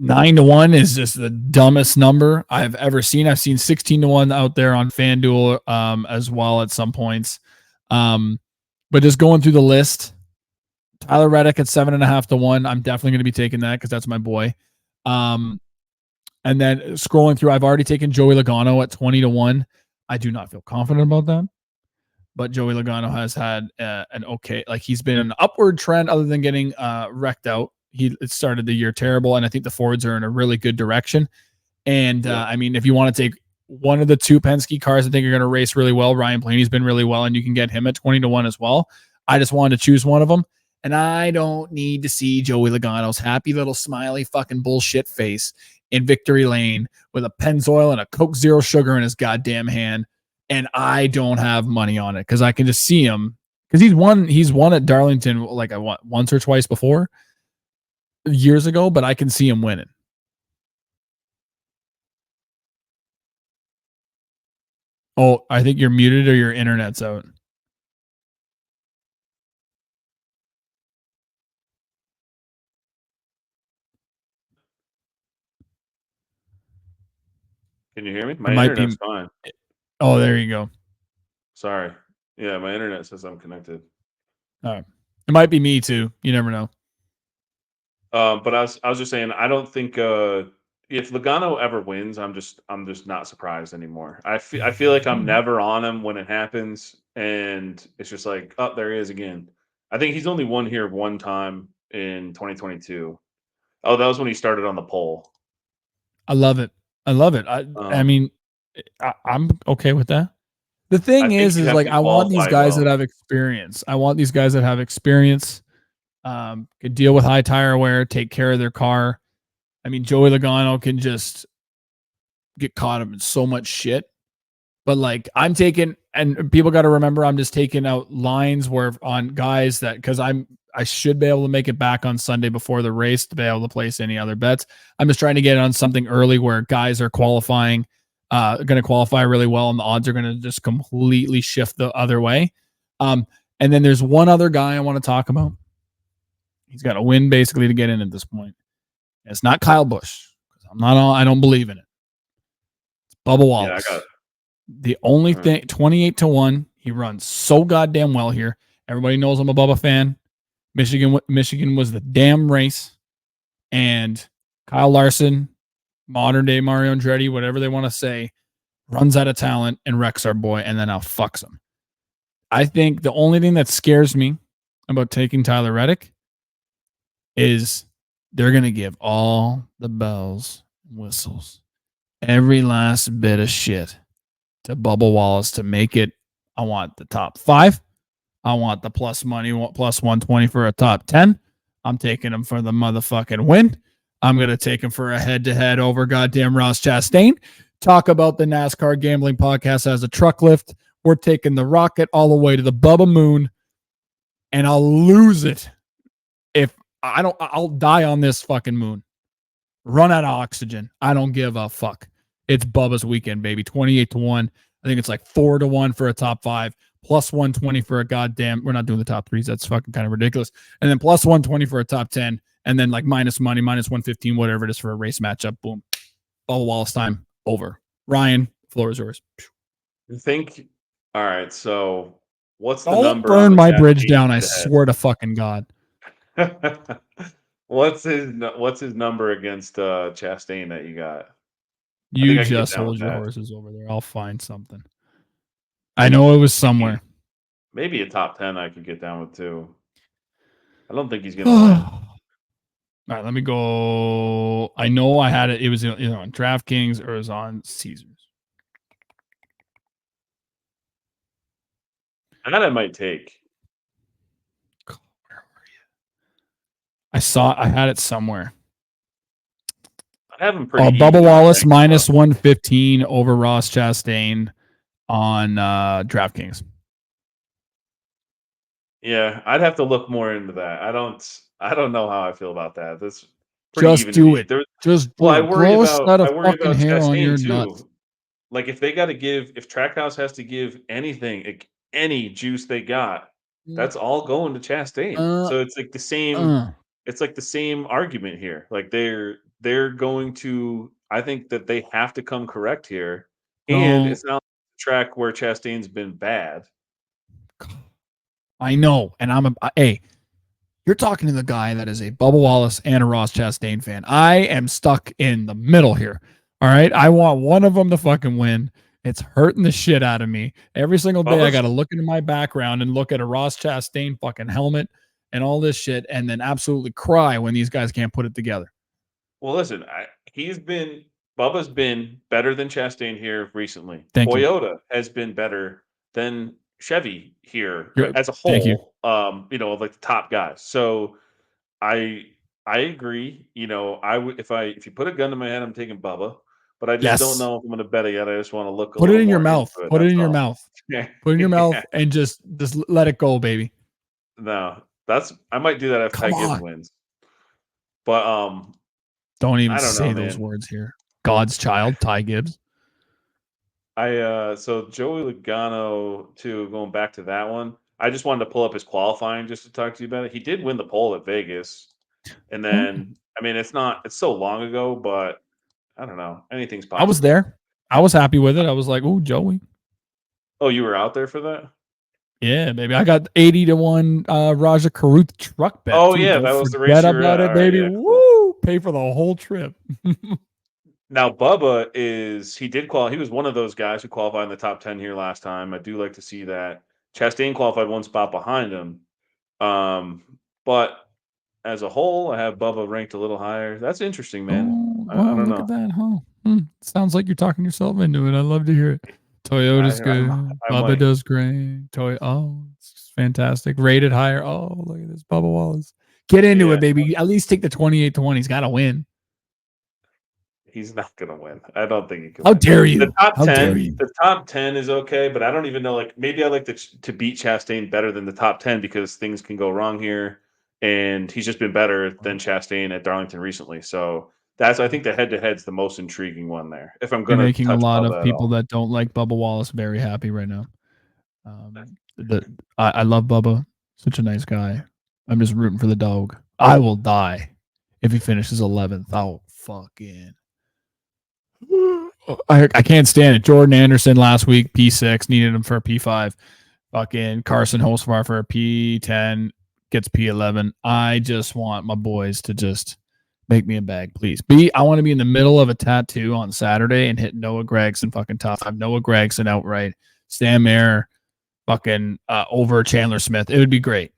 9-1 is just the dumbest number I've ever seen. I've seen 16-1 out there on FanDuel as well at some points. But just going through the list, Tyler Reddick at 7.5-1. I'm definitely going to be taking that because that's my boy. And then scrolling through, I've already taken Joey Logano at 20-1. I do not feel confident about that. But Joey Logano has had an okay, like he's been an upward trend other than getting wrecked out. It started the year terrible, and I think the Fords are in a really good direction. And Yep. I mean, if you want to take one of the 2 Penske cars, I think are going to race really well. Ryan Blaney's been really well, and you can get him at 20-1 as well. I just wanted to choose one of them, and I don't need to see Joey Logano's happy little smiley fucking bullshit face in victory lane with a Pennzoil and a Coke Zero Sugar in his goddamn hand. And I don't have money on it because I can just see him, because he's won at Darlington like once or twice before years ago, but I can see him winning. Oh, I think you're muted or your internet's out. Can you hear me? It My might be. internet's fine. Oh, there you go. Sorry. Yeah, my internet says I'm connected. All right. It might be me too. You never know. But I was just saying, I don't think if Logano ever wins, I'm just not surprised anymore. I feel like I'm never on him when it happens, and it's just like, oh, there he is again. I think he's only won here one time in 2022. Oh, that was when he started on the pole. I love it. I love it. I mean, I'm okay with that. The I thing think is you have like, to I want these qualify guys that well. have experience. I want these guys that have experience, could deal with high tire wear, take care of their car. I mean, Joey Logano can just get caught up in so much shit. But like I'm taking, and people got to remember, I'm just taking out lines where on guys that, because I should be able to make it back on Sunday before the race to be able to place any other bets. I'm just trying to get on something early where guys are qualifying, going to qualify really well, and the odds are going to just completely shift the other way. And then there's one other guy I want to talk about. He's got to win basically to get in at this point. It's not Kyle Busch. I don't believe in it. It's Bubba Wallace. Yeah, I got it. The only thing, 28-1. He runs so goddamn well here. Everybody knows I'm a Bubba fan. Michigan was the damn race. And Kyle Larson, modern day Mario Andretti, whatever they want to say, runs out of talent and wrecks our boy and then now fucks him. I think the only thing that scares me about taking Tyler Reddick is they're going to give all the bells and whistles, every last bit of shit to Bubba Wallace to make it. I want the top 5. I want the plus money, plus 120 for a top 10. I'm taking him for the motherfucking win. I'm going to take him for a head-to-head over goddamn Ross Chastain. Talk about the NASCAR Gambling Podcast as a truck lift. We're taking the rocket all the way to the Bubba Moon, and I'll lose it if I don't. I'll die on this fucking moon. Run out of oxygen. I don't give a fuck. It's Bubba's weekend, baby. 28-1. I think it's like 4-1 for a top 5, plus 120 for a goddamn. We're not doing the top 3s. That's fucking kind of ridiculous. And then plus 120 for a top 10, and then like minus money, minus 115, whatever it is for a race matchup. Boom. Bubba Wallace time over. Ryan, floor is yours. You think? All right. So what's the Don't number? burn my bridge down. I swear to fucking God. What's his number against Chastain that you got? You just hold your horses over there. I'll find something. I know it was somewhere. Maybe a top 10 I could get down with too. I don't think he's gonna win. All right, let me go. I know I had it. It was either on DraftKings or it was on Caesars. And that I might take. Where were you? I had it somewhere. I have him pretty. Bubba Wallace minus 115 over Ross Chastain on DraftKings. Yeah, I'd have to look more into that. I don't know how I feel about that. That's just do it. Just do I it. worry about hair on your too. nuts. Like if Trackhouse has to give anything, any juice they got, that's all going to Chastain. So it's like the same. It's like the same argument here. Like they're going to. I think that they have to come correct here, and it's not a track where Chastain's been bad. I know, and you're talking to the guy that is a Bubba Wallace and a Ross Chastain fan. I am stuck in the middle here. All right, I want one of them to fucking win. It's hurting the shit out of me. Every single day I got to look into my background and look at a Ross Chastain fucking helmet and all this shit, and then absolutely cry when these guys can't put it together. Well, listen, Bubba's been better than Chastain here recently. Toyota has been better than Chevy here as a whole. Like the top guys. So I agree. I would if you put a gun to my head, I'm taking Bubba. But I just don't know if I'm going to bet it yet. I just want to look. Put it in your mouth. Put it in your mouth. Put it in your mouth and just let it go, baby. No, I might do that if Ty Gibbs wins. But don't even say those words here. God's child, Ty Gibbs. So Joey Logano too. Going back to that one, I just wanted to pull up his qualifying just to talk to you about it. He did win the pole at Vegas, and then it's so long ago, but I don't know. Anything's possible. I was there. I was happy with it. I was like, "Ooh, Joey." Oh, you were out there for that? Yeah, baby. I got 80-1 Raja Karuth truck bet. Oh, yeah, that was the race. Forget about it, baby. Woo! Pay for the whole trip. Now, Bubba he did qualify. He was one of those guys who qualified in the top 10 here last time. I do like to see that. Chastain qualified one spot behind him. But as a whole, I have Bubba ranked a little higher. That's interesting, man. I don't know. Look at that, huh? Sounds like you're talking yourself into it. I love to hear it. Toyota's good. Bubba does great. It's fantastic. Rated higher. Oh, look at this. Bubba Wallace. Get into it, baby. At least take the 28-20. He's got to win. He's not gonna win. I don't think he can How win. dare The you? top How dare 10, you? the top 10 is okay, but I don't even know. Like maybe I like to beat Chastain better than the top 10 because things can go wrong here, and he's just been better than Chastain at Darlington recently. So that's I think the head to head's the most intriguing one there. If I'm You're gonna making a touch lot of Bubba at people all, that don't like Bubba Wallace very happy right now. I love Bubba, such a nice guy. I'm just rooting for the dog. I will die if he finishes 11th. I'll fucking. I can't stand it. Jordan Anderson last week, P6, needed him for a P5. Fucking Carson Hosfar for a P10, gets P11. I just want my boys to just make me a bag, please. I want to be in the middle of a tattoo on Saturday and hit Noah Gregson fucking top 5. Noah Gregson outright. Stan Mayer fucking over Chandler Smith. It would be great.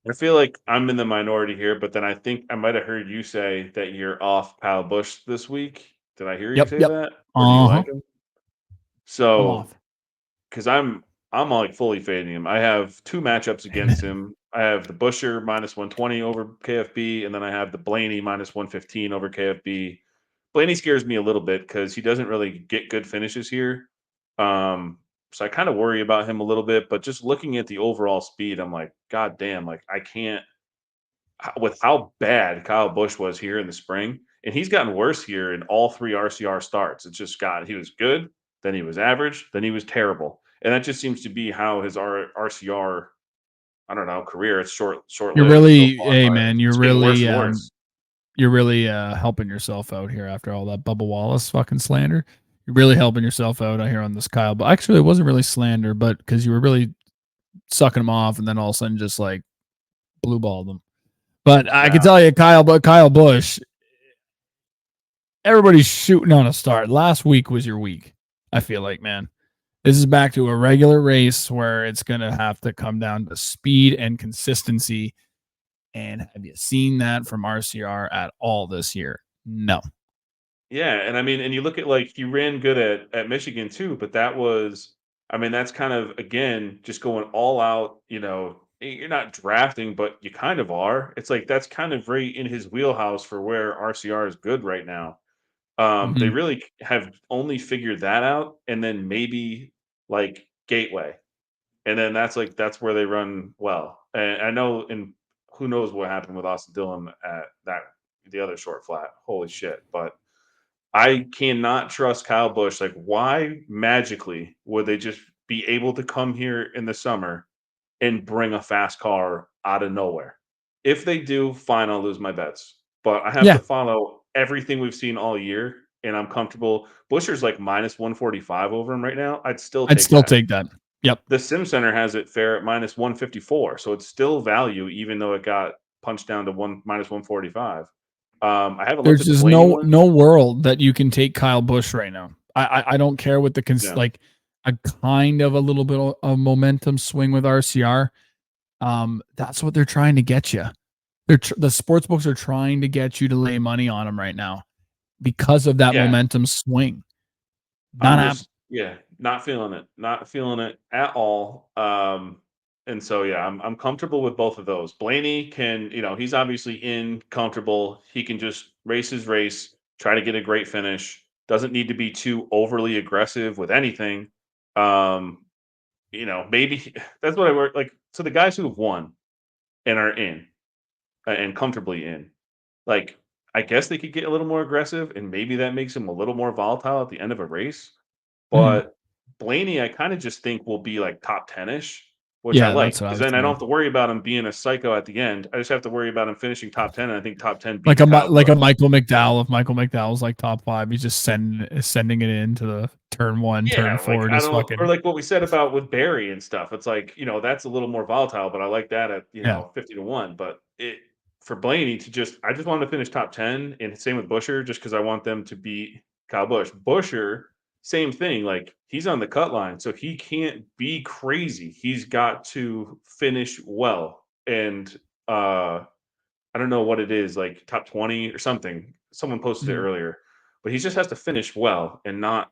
I feel like I'm in the minority here, but then I think I might have heard you say that you're off Kyle Busch this week. Did I hear you Yep, say yep. that, or do you Uh huh. like him? I'm So off. because I'm like fully fading him. I have two matchups against Amen. him. I have the Busher -120 over KFB, and then I have the Blaney -115 over KFB. Blaney scares me a little bit because he doesn't really get good finishes here. So I kind of worry about him a little bit. But just looking at the overall speed, I'm like, God damn, like I can't with how bad Kyle Busch was here in the spring, and he's gotten worse here in all three RCR starts. It's just he was good, then he was average, then he was terrible, and that just seems to be how his RCR I don't know career. It's short You're lived so really, far, hey but man, it's getting worse and worse. you're really helping yourself out here after all that Bubba Wallace fucking slander. You're really helping yourself out here on this Kyle. But actually, it wasn't really slander, but because you were really sucking him off, and then all of a sudden just like blue balled him. But I can Yeah, tell you, Kyle Busch, everybody's shooting on a start. Last week was your week. I feel like, man, this is back to a regular race where it's gonna have to come down to speed and consistency. And have you seen that from RCR at all this year? No. yeah, and I mean, and you look at like he ran good at Michigan too, but that was, I mean, that's kind of again just going all out. You're not drafting, but you kind of are. It's like that's kind of right in his wheelhouse for where RCR is good right now. They Mm-hmm. really have only figured that out, and then maybe like Gateway, and then that's where they run well. And I know, and who knows what happened with Austin Dillon at that the other short flat. Holy shit! But I cannot trust Kyle Busch. Like, why magically would they just be able to come here in the summer and bring a fast car out of nowhere? If they do, fine, I'll lose my bets. But I have to Yeah, follow everything we've seen all year, and I'm comfortable. Buscher's like -145 over him right now. I'd still I'd take still that. take that. Yep. The Sim Center has it fair at -154, so it's still value, even though it got punched down to -145. I haven't looked There's at the just Blaney one. no world that you can take Kyle Busch right now. I don't care what Yeah, like a kind of a little bit of momentum swing with RCR. That's what they're trying to get you. The sports books are trying to get you to lay money on them right now because of that yeah. momentum swing. Not I'm happening. just not feeling it. Not feeling it at all. And so yeah, I'm comfortable with both of those. Blaney can, he's obviously in comfortable. He can just race his race, try to get a great finish. Doesn't need to be too overly aggressive with anything. Um, maybe that's what I work like. So the guys who have won and are in and comfortably in, like I guess they could get a little more aggressive, and maybe that makes them a little more volatile at the end of a race. Mhm. But Blaney, I kinda just think will be, like, top 10-ish, which I Yeah, like, that's what I because was then I don't have thinking. to worry about him being a psycho at the end. I just have to worry about him finishing top 10, and I think top 10 beats Kyle Like a Busch. Michael McDowell. If Michael McDowell's like top 5, he's just sending it into the turn 1, turn Yeah, like, 4, I just don't know, or fucking like what we said about with Barry and stuff. It's like, that's a little more volatile, but I like that at, yeah. 50 to 1. But it for Blaney to I just want him to finish top 10, and same with Busher, just because I want them to beat Kyle Busch. Busher, same thing. Like he's on the cut line, so he can't be crazy. He's got to finish well. And I don't know what it is, like top 20 or something. Someone posted it Mhm. earlier. But he just has to finish well and not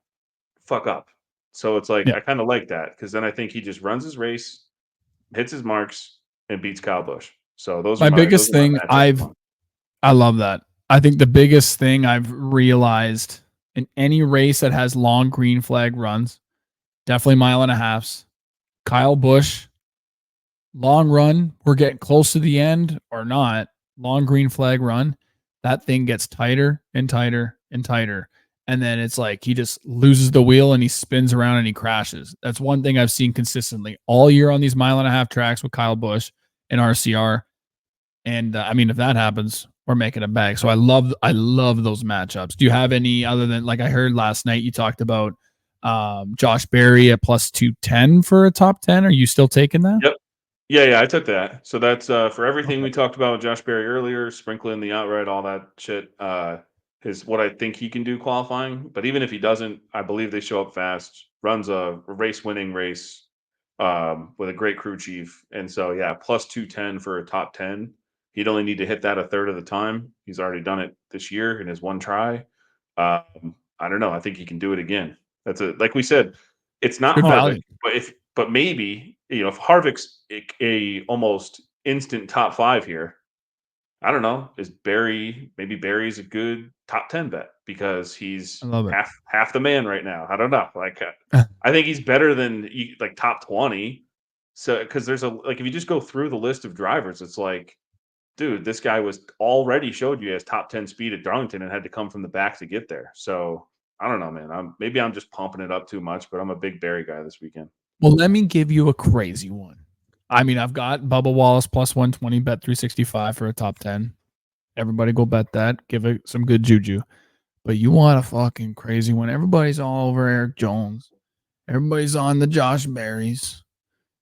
fuck up. So it's like Yeah. I kind of like that because then I think he just runs his race, hits his marks, and beats Kyle Busch. So those are My biggest my thing matchups. I love that. I think the biggest thing I've realized in any race that has long green flag runs, definitely mile and a halves. Kyle Busch, long run, we're getting close to the end or not. Long green flag run, that thing gets tighter and tighter and tighter. And then it's like he just loses the wheel and he spins around and he crashes. That's one thing I've seen consistently all year on these mile and a half tracks with Kyle Busch and RCR. And I mean, if that happens, we're making a bag. So I love those matchups. Do you have any other than, like I heard last night you talked about Josh Berry at plus 210 for a top 10? Are you still taking that? Yep. Yeah, I took that. So that's for everything Okay. we talked about with Josh Berry earlier, sprinkling the outright, all that shit. Is what I think he can do qualifying. But even if he doesn't, I believe they show up fast, runs a race winning race with a great crew chief. And so yeah, plus 210 for a top 10. He'd only need to hit that a third of the time. He's already done it this year in his one try. I don't know. I think he can do it again. That's a like we said, it's It's not good Harvick, value. but maybe if Harvick's a almost instant top 5 here, I don't know. Is Barry maybe Barry's a good top 10 bet because I he's love it. half the man right now. I don't know. Like I think he's better than like top 20. So because there's a like if you just go through the list of drivers, it's like, dude, this guy was already showed you as top 10 speed at Darlington and had to come from the back to get there. So I don't know, man. I'm just pumping it up too much, but I'm a big Barry guy this weekend. Well, let me give you a crazy one. I mean, I've got Bubba Wallace plus 120, bet 365 for a top 10. Everybody go bet that. Give it some good juju. But you want a fucking crazy one. Everybody's all over Eric Jones. Everybody's on the Josh Berries.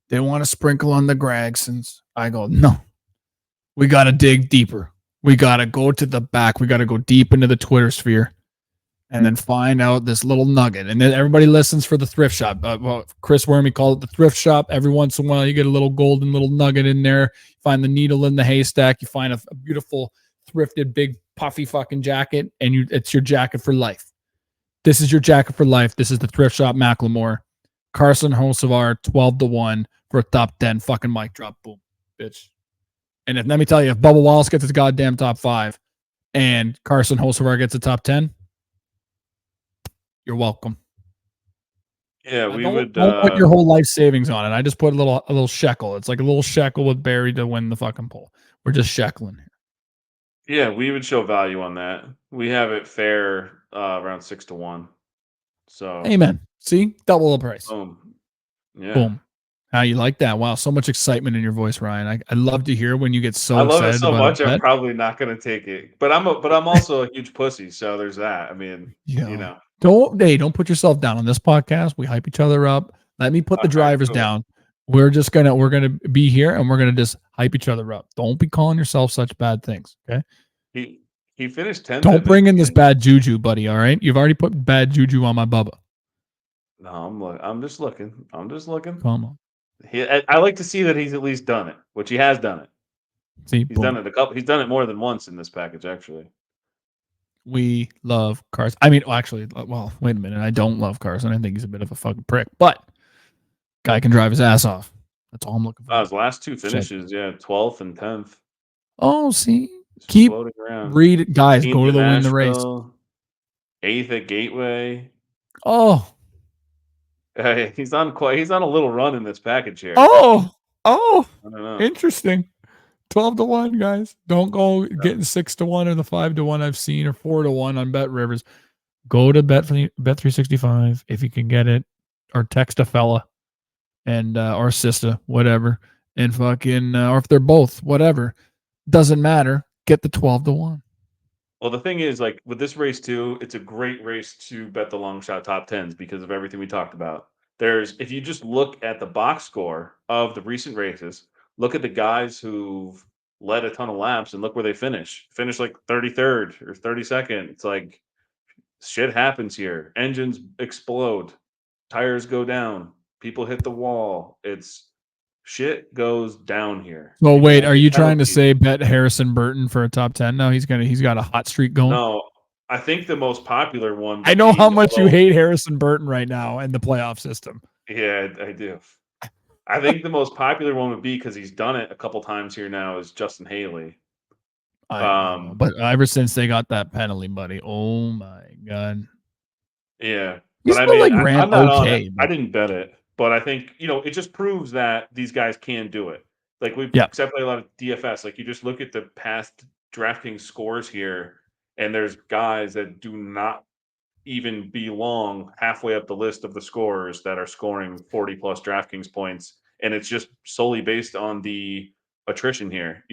They want to sprinkle on the Gregsons. I go, no. We got to dig deeper. We got to go to the back. We got to go deep into the Twitter sphere and then find out this little nugget. And then everybody listens for the thrift shop. Well, Chris Wormy called it the thrift shop. Every once in a while, you get a little golden little nugget in there. You find the needle in the haystack. You find a beautiful, thrifted, big, puffy fucking jacket, and it's your jacket for life. This is your jacket for life. This is the thrift shop Macklemore. Carson Hocevar, 12-1 for a top 10 fucking mic drop. Boom, bitch. And let me tell you, if Bubba Wallace gets his goddamn top 5 and Carson Hocevar gets a top 10, you're welcome. Yeah, we would don't put your whole life savings on it. I just put a little shekel. It's like a little shekel with Barry to win the fucking poll. We're just sheckling here. yeah, we would show value on that. We have it fair around 6-1. So Amen. See? Double the price. boom. Yeah. Boom. How you like that? Wow, so much excitement in your voice, Ryan. I love to hear when you get I so love it excited so about a much. I'm bet. probably not going to take it, but I'm also a huge pussy. So there's that. I mean, you know. Don't put yourself down on this podcast. We hype each other up. Let me put All the right, drivers cool. down. We're gonna be here and we're gonna just hype each other up. Don't be calling yourself such bad things. Okay. He finished 10th Don't at bring in this Michigan. bad juju, buddy. All right. You've already put bad juju on my Bubba. No, I'm just looking. I'm just looking. Come on. I like to see that he's at least done it, which he has done it. See, He's done boom. it a couple. He's done it more than once in this package, actually. We love Carson. I mean, actually, well, wait a minute. I don't love Carson. I think he's a bit of a fucking prick, but guy can drive his ass off. That's all I'm looking for. His last 2 finishes, yeah, 12th and 10th. Oh, see, Just keep floating around. read it, guys. 15th Go to at the win the race. Nashville, 8th at Gateway. Oh, He's on a little run in this package here. oh, I don't know. interesting. 12-1, guys. Don't go getting 6-1 or the 5-1 I've seen or 4-1 on Bet Rivers. Go to Bet 365 if you can get it, or text a fella and or sister, whatever, and fucking or if they're both, whatever, doesn't matter. Get the 12-1. Well, the thing is, like with this race too, it's a great race to bet the long shot top tens because of everything we talked about. If you just look at the box score of the recent races, look at the guys who've led a ton of laps and look where they finish. Finish like 33rd or 32nd. It's like shit happens here. Engines explode, tires go down, people hit the wall. It's shit goes down here. Well, People wait, will are get you trying to penalties. say bet Harrison Burton for a top 10? No, he's got a hot streak going. No, I think the most popular one I would know how be, much you although hate Harrison Burton right now and the playoff system. yeah, I do. I think the most popular one would be because he's done it a couple times here now is Justin Haley. I know, but ever since they got that penalty, buddy, oh my god, Yeah, he but I still mean, like ran I'm not on it. okay, I but didn't bet it, but I think, it just proves that these guys can do it. Like, we've yeah. except a lot of DFS, like, you just look at the past DraftKings scores here, and there's guys that do not even belong halfway up the list of the scorers that are scoring 40 plus DraftKings points. And it's just solely based on the attrition here.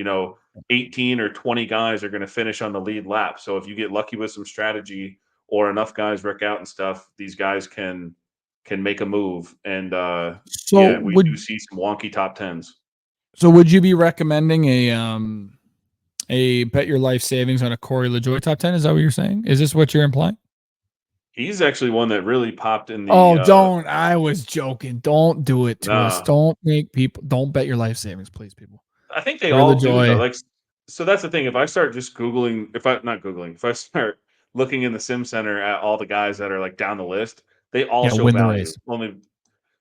18 or 20 guys are going to finish on the lead lap. So if you get lucky with some strategy or enough guys wreck out and stuff, these guys can make a move. And So we do see some wonky top tens. so would you be recommending a bet your life savings on a Corey LaJoy top 10? Is that what you're saying? Is this what you're implying? He's actually one that really popped in Oh, the don't. I was joking. Don't do it to us. nah. Don't bet your life savings, please, people. I think they Corey all do though. LaJoy. Like, so that's the thing. If I start just Googling, if I start looking in the Sim Center at all the guys that are like down the list, they all Yeah, show win the value. race. Only,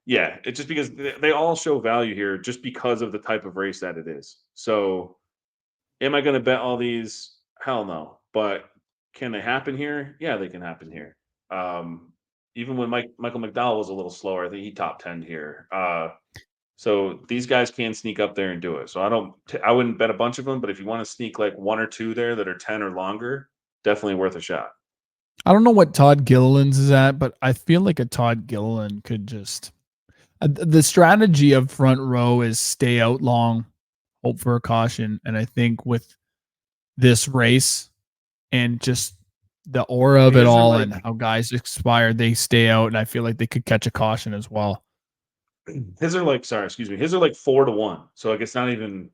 yeah, it's just because they all show value here just because of the type of race that it is. So, am I going to bet all these? Hell no. But can they happen here? Yeah, they can happen here. Even when Michael McDowell was a little slower, I think he top 10 here. So these guys can sneak up there and do it. So I wouldn't bet a bunch of them, but if you want to sneak like one or two there that are 10 or longer, definitely worth a shot. I don't know what Todd Gilliland's is at, but I feel like a Todd Gilliland could just the strategy of front row is stay out long, hope for a caution, and I think with this race and just the aura of it His are all like and how guys expire, they stay out, and I feel like they could catch a caution as well. sorry, excuse me. His are like 4-1. So like it's not even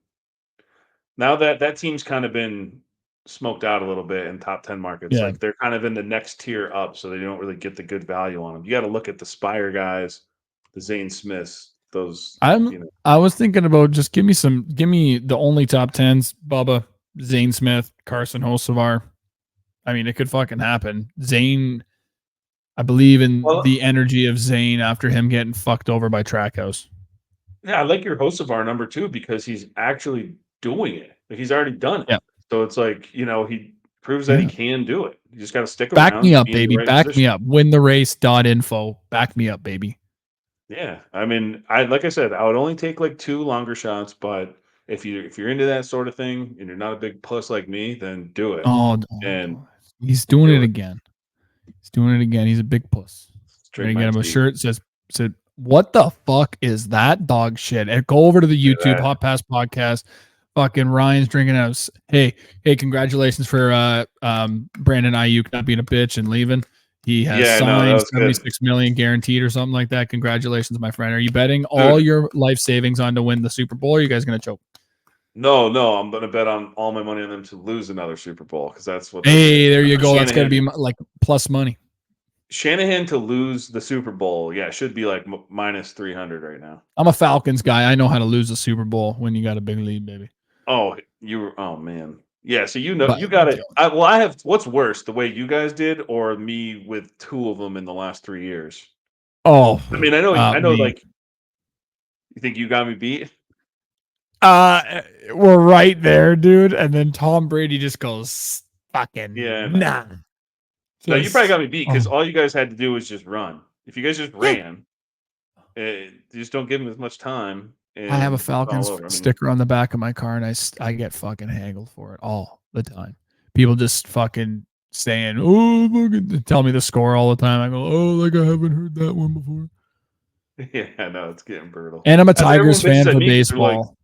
now that team's kind of been smoked out a little bit in top 10 markets. Yeah. Like they're kind of in the next tier up, so they don't really get the good value on them. You got to look at the Spire guys, the Zane Smiths, those, I was thinking about just give me the only top tens, Bubba, Zane Smith, Carson Hocevar. I mean, it could fucking happen. Zane, I believe in the energy of Zane after him getting fucked over by Trackhouse. Yeah, I like your Hocevar number two because he's actually doing it. Like he's already done it. Yeah. So it's like, he proves that he can do it. You just got to stick Back around. me up, be in the baby. right Back position. me up. Win the race.info. Back me up, baby. Yeah. I mean, like I said, I would only take like two longer shots, but if you're into that sort of thing and you're not a big puss like me, then do it. And he's doing it again. He's doing it again. He's a big puss. We're gonna get him a shirt said what the fuck is that dog shit? And go over to the YouTube Hot Pass Podcast. Fucking Ryan's drinking out. Hey, congratulations for Brandon Ayuk not being a bitch and leaving. He has signed 76 million guaranteed or something like that. Congratulations, my friend. Are you betting all your life savings on to win the Super Bowl? Or are you guys gonna choke? No, I'm gonna bet on all my money on them to lose another Super Bowl because that's what. Hey, there you go. That's gonna be like plus money. Shanahan to lose the Super Bowl, should be like minus 300 right now. I'm a Falcons guy. I know how to lose a Super Bowl when you got a big lead, baby. Oh, man. Yeah, so you got it. I have what's worse, the way you guys did or me with two of them in the last 3 years? Oh, I mean, I know like you think you got me beat? We're right there, dude. And then Tom Brady just goes fucking nah. No, you probably got me beat because all you guys had to do was just run. If you guys just ran, you just don't give them as much time. I have a Falcons sticker on the back of my car, and I get fucking haggled for it all the time. People just fucking saying, "Oh, fucking," tell me the score all the time. I go, "Oh, like I haven't heard that one before." Yeah, I know it's getting brutal. And I'm a Tigers fan for baseball.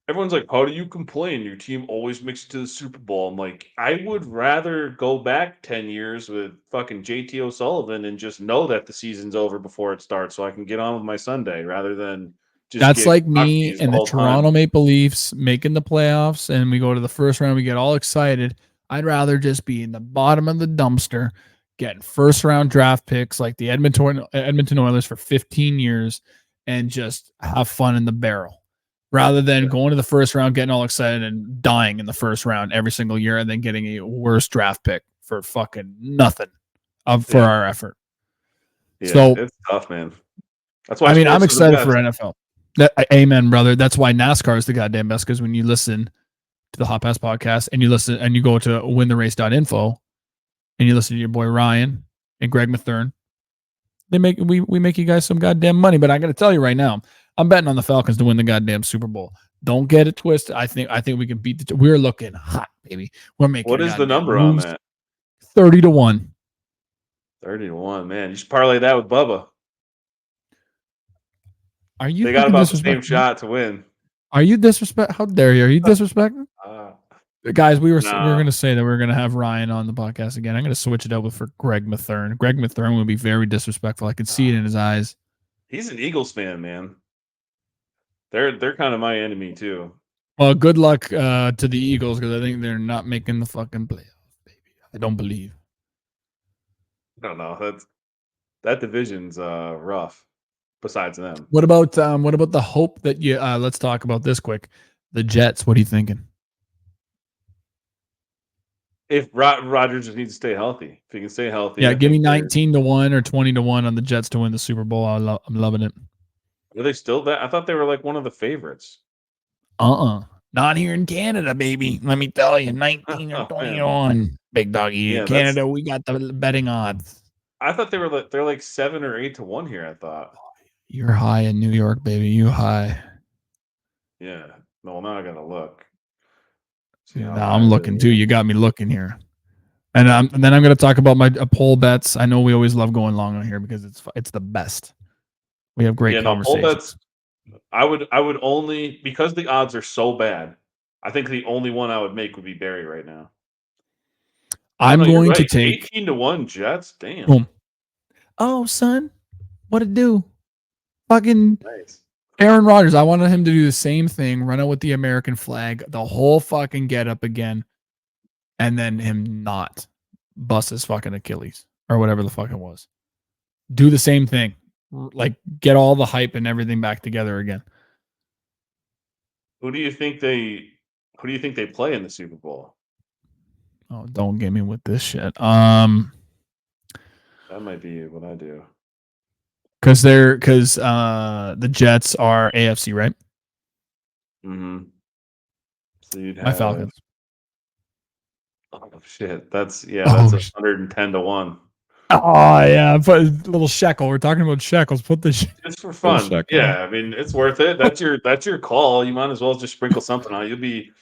Everyone's like, how do you complain? Your team always makes it to the Super Bowl. I'm like, I would rather go back 10 years with fucking JT O'Sullivan and just know that the season's over before it starts so I can get on with my Sunday rather than just That's like me and the Toronto Maple Leafs making the playoffs and we go to the first round, we get all excited. I'd rather just be in the bottom of the dumpster getting first round draft picks like the Edmonton Oilers for 15 years and just have fun in the barrel. Rather than going to the first round, getting all excited and dying in the first round every single year and then getting a worse draft pick for fucking nothing for our effort. Yeah, so it's tough, man. That's why I'm excited for NFL. Amen, brother. That's why NASCAR is the goddamn best because when you listen to the Hot Pass podcast and you listen and you go to wintherace.info and you listen to your boy Ryan and Greg Mathern, we make you guys some goddamn money. But I got to tell you right now, I'm betting on the Falcons to win the goddamn Super Bowl. Don't get it twisted. I think we can beat we're looking hot, baby. We're making. What is the number on that? 30-1. 30-1, man. You should parlay that with Bubba. Are you? They got about the same shot to win. Are you disrespect? How dare you? Are you disrespecting? Guys, we were going to say that we are going to have Ryan on the podcast again. I'm going to switch it up for Greg Mathern. Greg Mathern would be very disrespectful. I can see it in his eyes. He's an Eagles fan, man. They're kind of my enemy too. Well, good luck to the Eagles because I think they're not making the fucking playoffs, baby. I don't believe. I don't know. That division's rough. Besides them, what about the hope that you? Let's talk about this quick. The Jets. What are you thinking? If Rodgers just needs to stay healthy, if he can stay healthy, yeah, give me 19-1 or 20-1 on the Jets to win the Super Bowl. I'm loving it. Are they still that? I thought they were like one of the favorites. Not here in Canada, baby. Let me tell you, 19 or 21, big doggy. Yeah, in Canada, we got the betting odds. I thought they're like 7 or 8-1 here. I thought. You're high in New York, baby. You high. Yeah. No, now I gotta look. Now I'm looking too. You got me looking here. And then I'm going to talk about my poll bets. I know we always love going long on here because it's the best. We have great conversations. Poll bets, I would only, because the odds are so bad, I think the only one I would make would be Barry right now. I'm going to take 18-1 Jets. Damn. Boom. Oh, son, what it do? Fucking nice. Aaron Rodgers. I wanted him to do the same thing, run out with the American flag, the whole fucking get up again, and then him not bust his fucking Achilles or whatever the fuck it was. Do the same thing, like get all the hype and everything back together again. Who do you think they play in the Super Bowl? Oh, don't get me with this shit. That might be what I do. Because the Jets are AFC, right? Mm-hmm. So you'd have my Falcons. Oh shit! That's 110-1. Oh yeah, put a little shekel. We're talking about shekels. Put the it's for fun. Yeah, I mean it's worth it. That's your call. You might as well just sprinkle something on. You'd be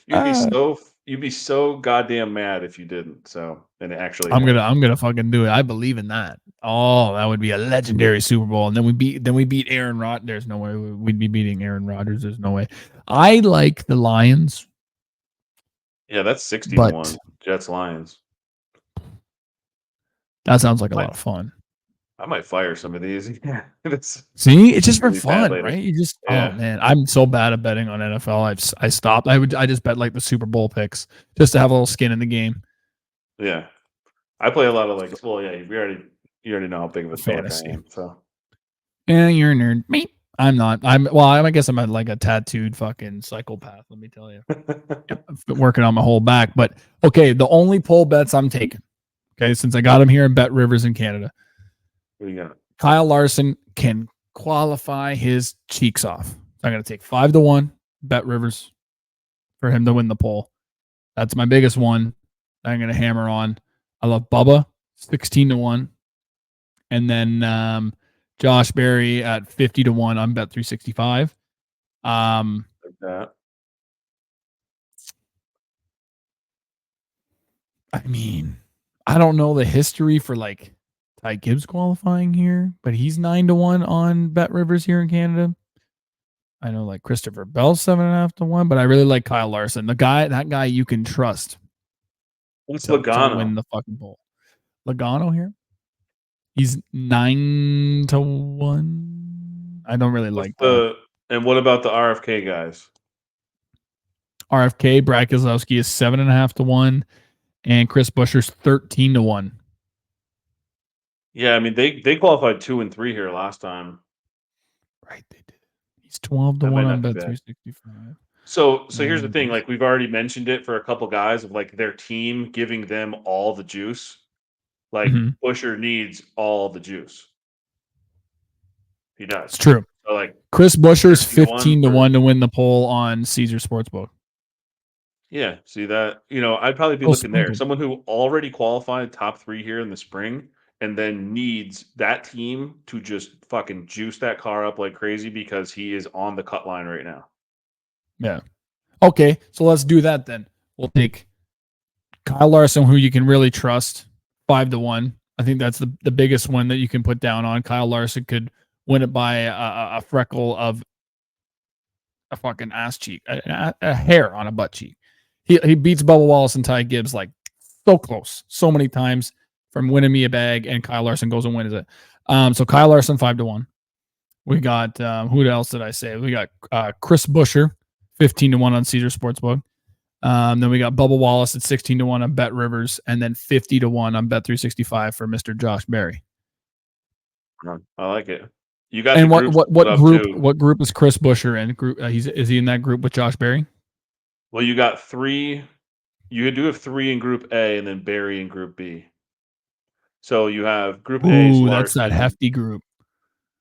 so goddamn mad if you didn't. So and actually, I'm gonna fucking do it. I believe in that. Oh, that would be a legendary Super Bowl. And then we beat Aaron Rodgers. There's no way we'd be beating Aaron Rodgers. There's no way. I like the Lions. Yeah, that's 60-1. Jets Lions. That sounds like a lot of fun. I might fire some of these. Yeah. See, it's just for fun, right? You just oh man, I'm so bad at betting on NFL. I stopped. I just bet like the Super Bowl picks just to have a little skin in the game. Yeah, I play a lot of you already know how big of a fantasy I am. So yeah, you're a nerd. Me, I'm not. I guess I'm like a tattooed fucking psychopath. Let me tell you, I've been working on my whole back. But okay, the only poll bets I'm taking. Okay, since I got him here in Bet Rivers in Canada. What do you got? Kyle Larson can qualify his cheeks off. So I'm going to take 5-1 Bet Rivers for him to win the poll. That's my biggest one. I'm going to hammer on. I love Bubba, 16-1. And then Josh Berry at 50-1 on Bet 365. Like that. I mean, I don't know the history for like Ty Gibbs qualifying here, but he's 9-1 on Bet Rivers here in Canada. I know like Christopher Bell 7.5-1, but I really like Kyle Larson. That guy you can trust. What's Logano? To win the fucking bowl. Logano here? He's 9-1. I don't really like that. And what about the RFK guys? RFK, Brad Keselowski is 7.5-1, and Chris Buescher's 13-1. Yeah, I mean they qualified 2 and 3 here last time. Right, they did. He's 12-1 on Bet 365. So here's the thing, like we've already mentioned it for a couple guys of like their team giving them all the juice. Like Buescher needs all the juice. He does. It's true. So like Chris Buescher's 15-1 to win the poll on Caesar Sportsbook. Yeah, see that, I'd probably be So looking there. sprinkled. Someone who already qualified top 3 here in the spring and then needs that team to just fucking juice that car up like crazy because he is on the cut line right now. Yeah. Okay, so let's do that then. We'll take Kyle Larson, who you can really trust, 5-1. I think that's the biggest one that you can put down on. Kyle Larson could win it by a freckle of a fucking ass cheek, a hair on a butt cheek. He beats Bubba Wallace and Ty Gibbs like so close, so many times from winning me a bag, and Kyle Larson goes and wins it. So Kyle Larson 5-1. We got who else did I say? We got Chris Buescher, 15-1 on Caesar Sportsbook. Then we got Bubba Wallace at 16-1 on Bet Rivers, and then 50-1 on Bet 365 for Mr. Josh Berry. I like it. You got And the groups what group? too. What group is Chris Buescher in? Group? Is he in that group with Josh Berry? Well, you got 3. You do have 3 in Group A and then Barry in Group B. So you have Group A is Ooh, that's that Larson, hefty group.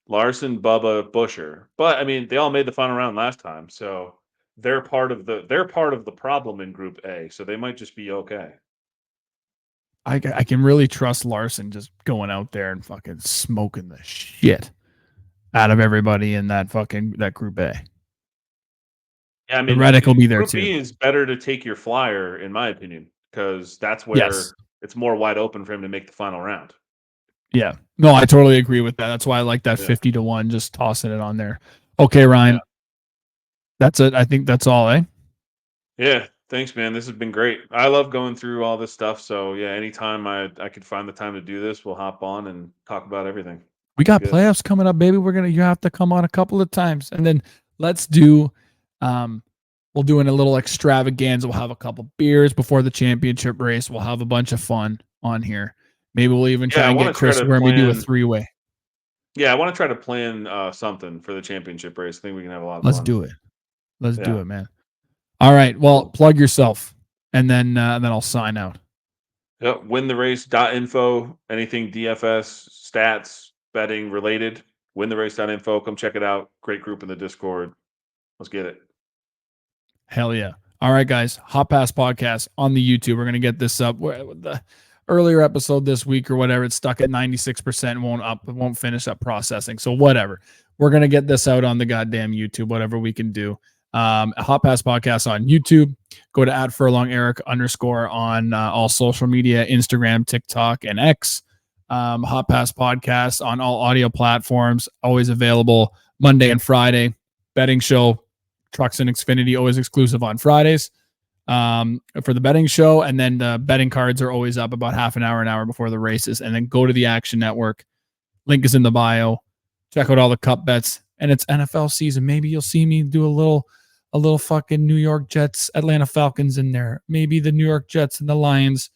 Bubba, Buescher. But I mean, they all made the final round last time, so they're part of the problem in Group A. So they might just be okay. I can really trust Larson just going out there and fucking smoking the shit out of everybody in that Group A. Yeah, I mean, Reddick will be there Group too. B is better to take your flyer, in my opinion, because that's where Yes. it's more wide open for him to make the final round. Yeah. No, I totally agree with that. That's why I like that 50-1, just tossing it on there. Okay, Ryan. Yeah. That's it. I think that's all, eh? Yeah. Thanks, man. This has been great. I love going through all this stuff. So yeah, anytime I could find the time to do this, we'll hop on and talk about everything. We got Good. playoffs coming up, baby. You have to come on a couple of times. And then let's do we'll do a little extravaganza. We'll have a couple beers before the championship race. We'll have a bunch of fun on here. Maybe we'll even try and get Chris where we do a 3-way. Yeah, I want to try to plan something for the championship race. I think we can have a lot of Let's fun. do it. Let's do it, man. All right. Well, plug yourself, and then I'll sign out. Yep. Wintherace.info. Anything DFS, stats, betting related. Wintherace.info. Come check it out. Great group in the Discord. Let's get it. Hell yeah. All right, guys. Hot Pass Podcast on the YouTube. We're going to get this up. The earlier episode this week or whatever, it's stuck at 96%, won't finish up processing. So whatever. We're going to get this out on the goddamn YouTube, whatever we can do. Hot Pass Podcast on YouTube. Go to @FurlongEric_ on all social media, Instagram, TikTok, and X. Hot Pass Podcast on all audio platforms, always available Monday and Friday. Betting show, Trucks and Xfinity, always exclusive on Fridays for the betting show. And then the betting cards are always up about half an hour before the races. And then go to the Action Network. Link is in the bio. Check out all the cup bets. And it's NFL season. Maybe you'll see me do a little fucking New York Jets, Atlanta Falcons in there. Maybe the New York Jets and the Lions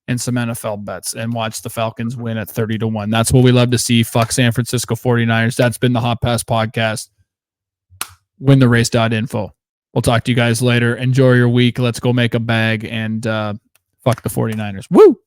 and some NFL bets, and watch the Falcons win at 30-1. That's what we love to see. Fuck San Francisco 49ers. That's been the Hot Pass Podcast. Wintherace.info. We'll talk to you guys later. Enjoy your week. Let's go make a bag and fuck the 49ers. Woo!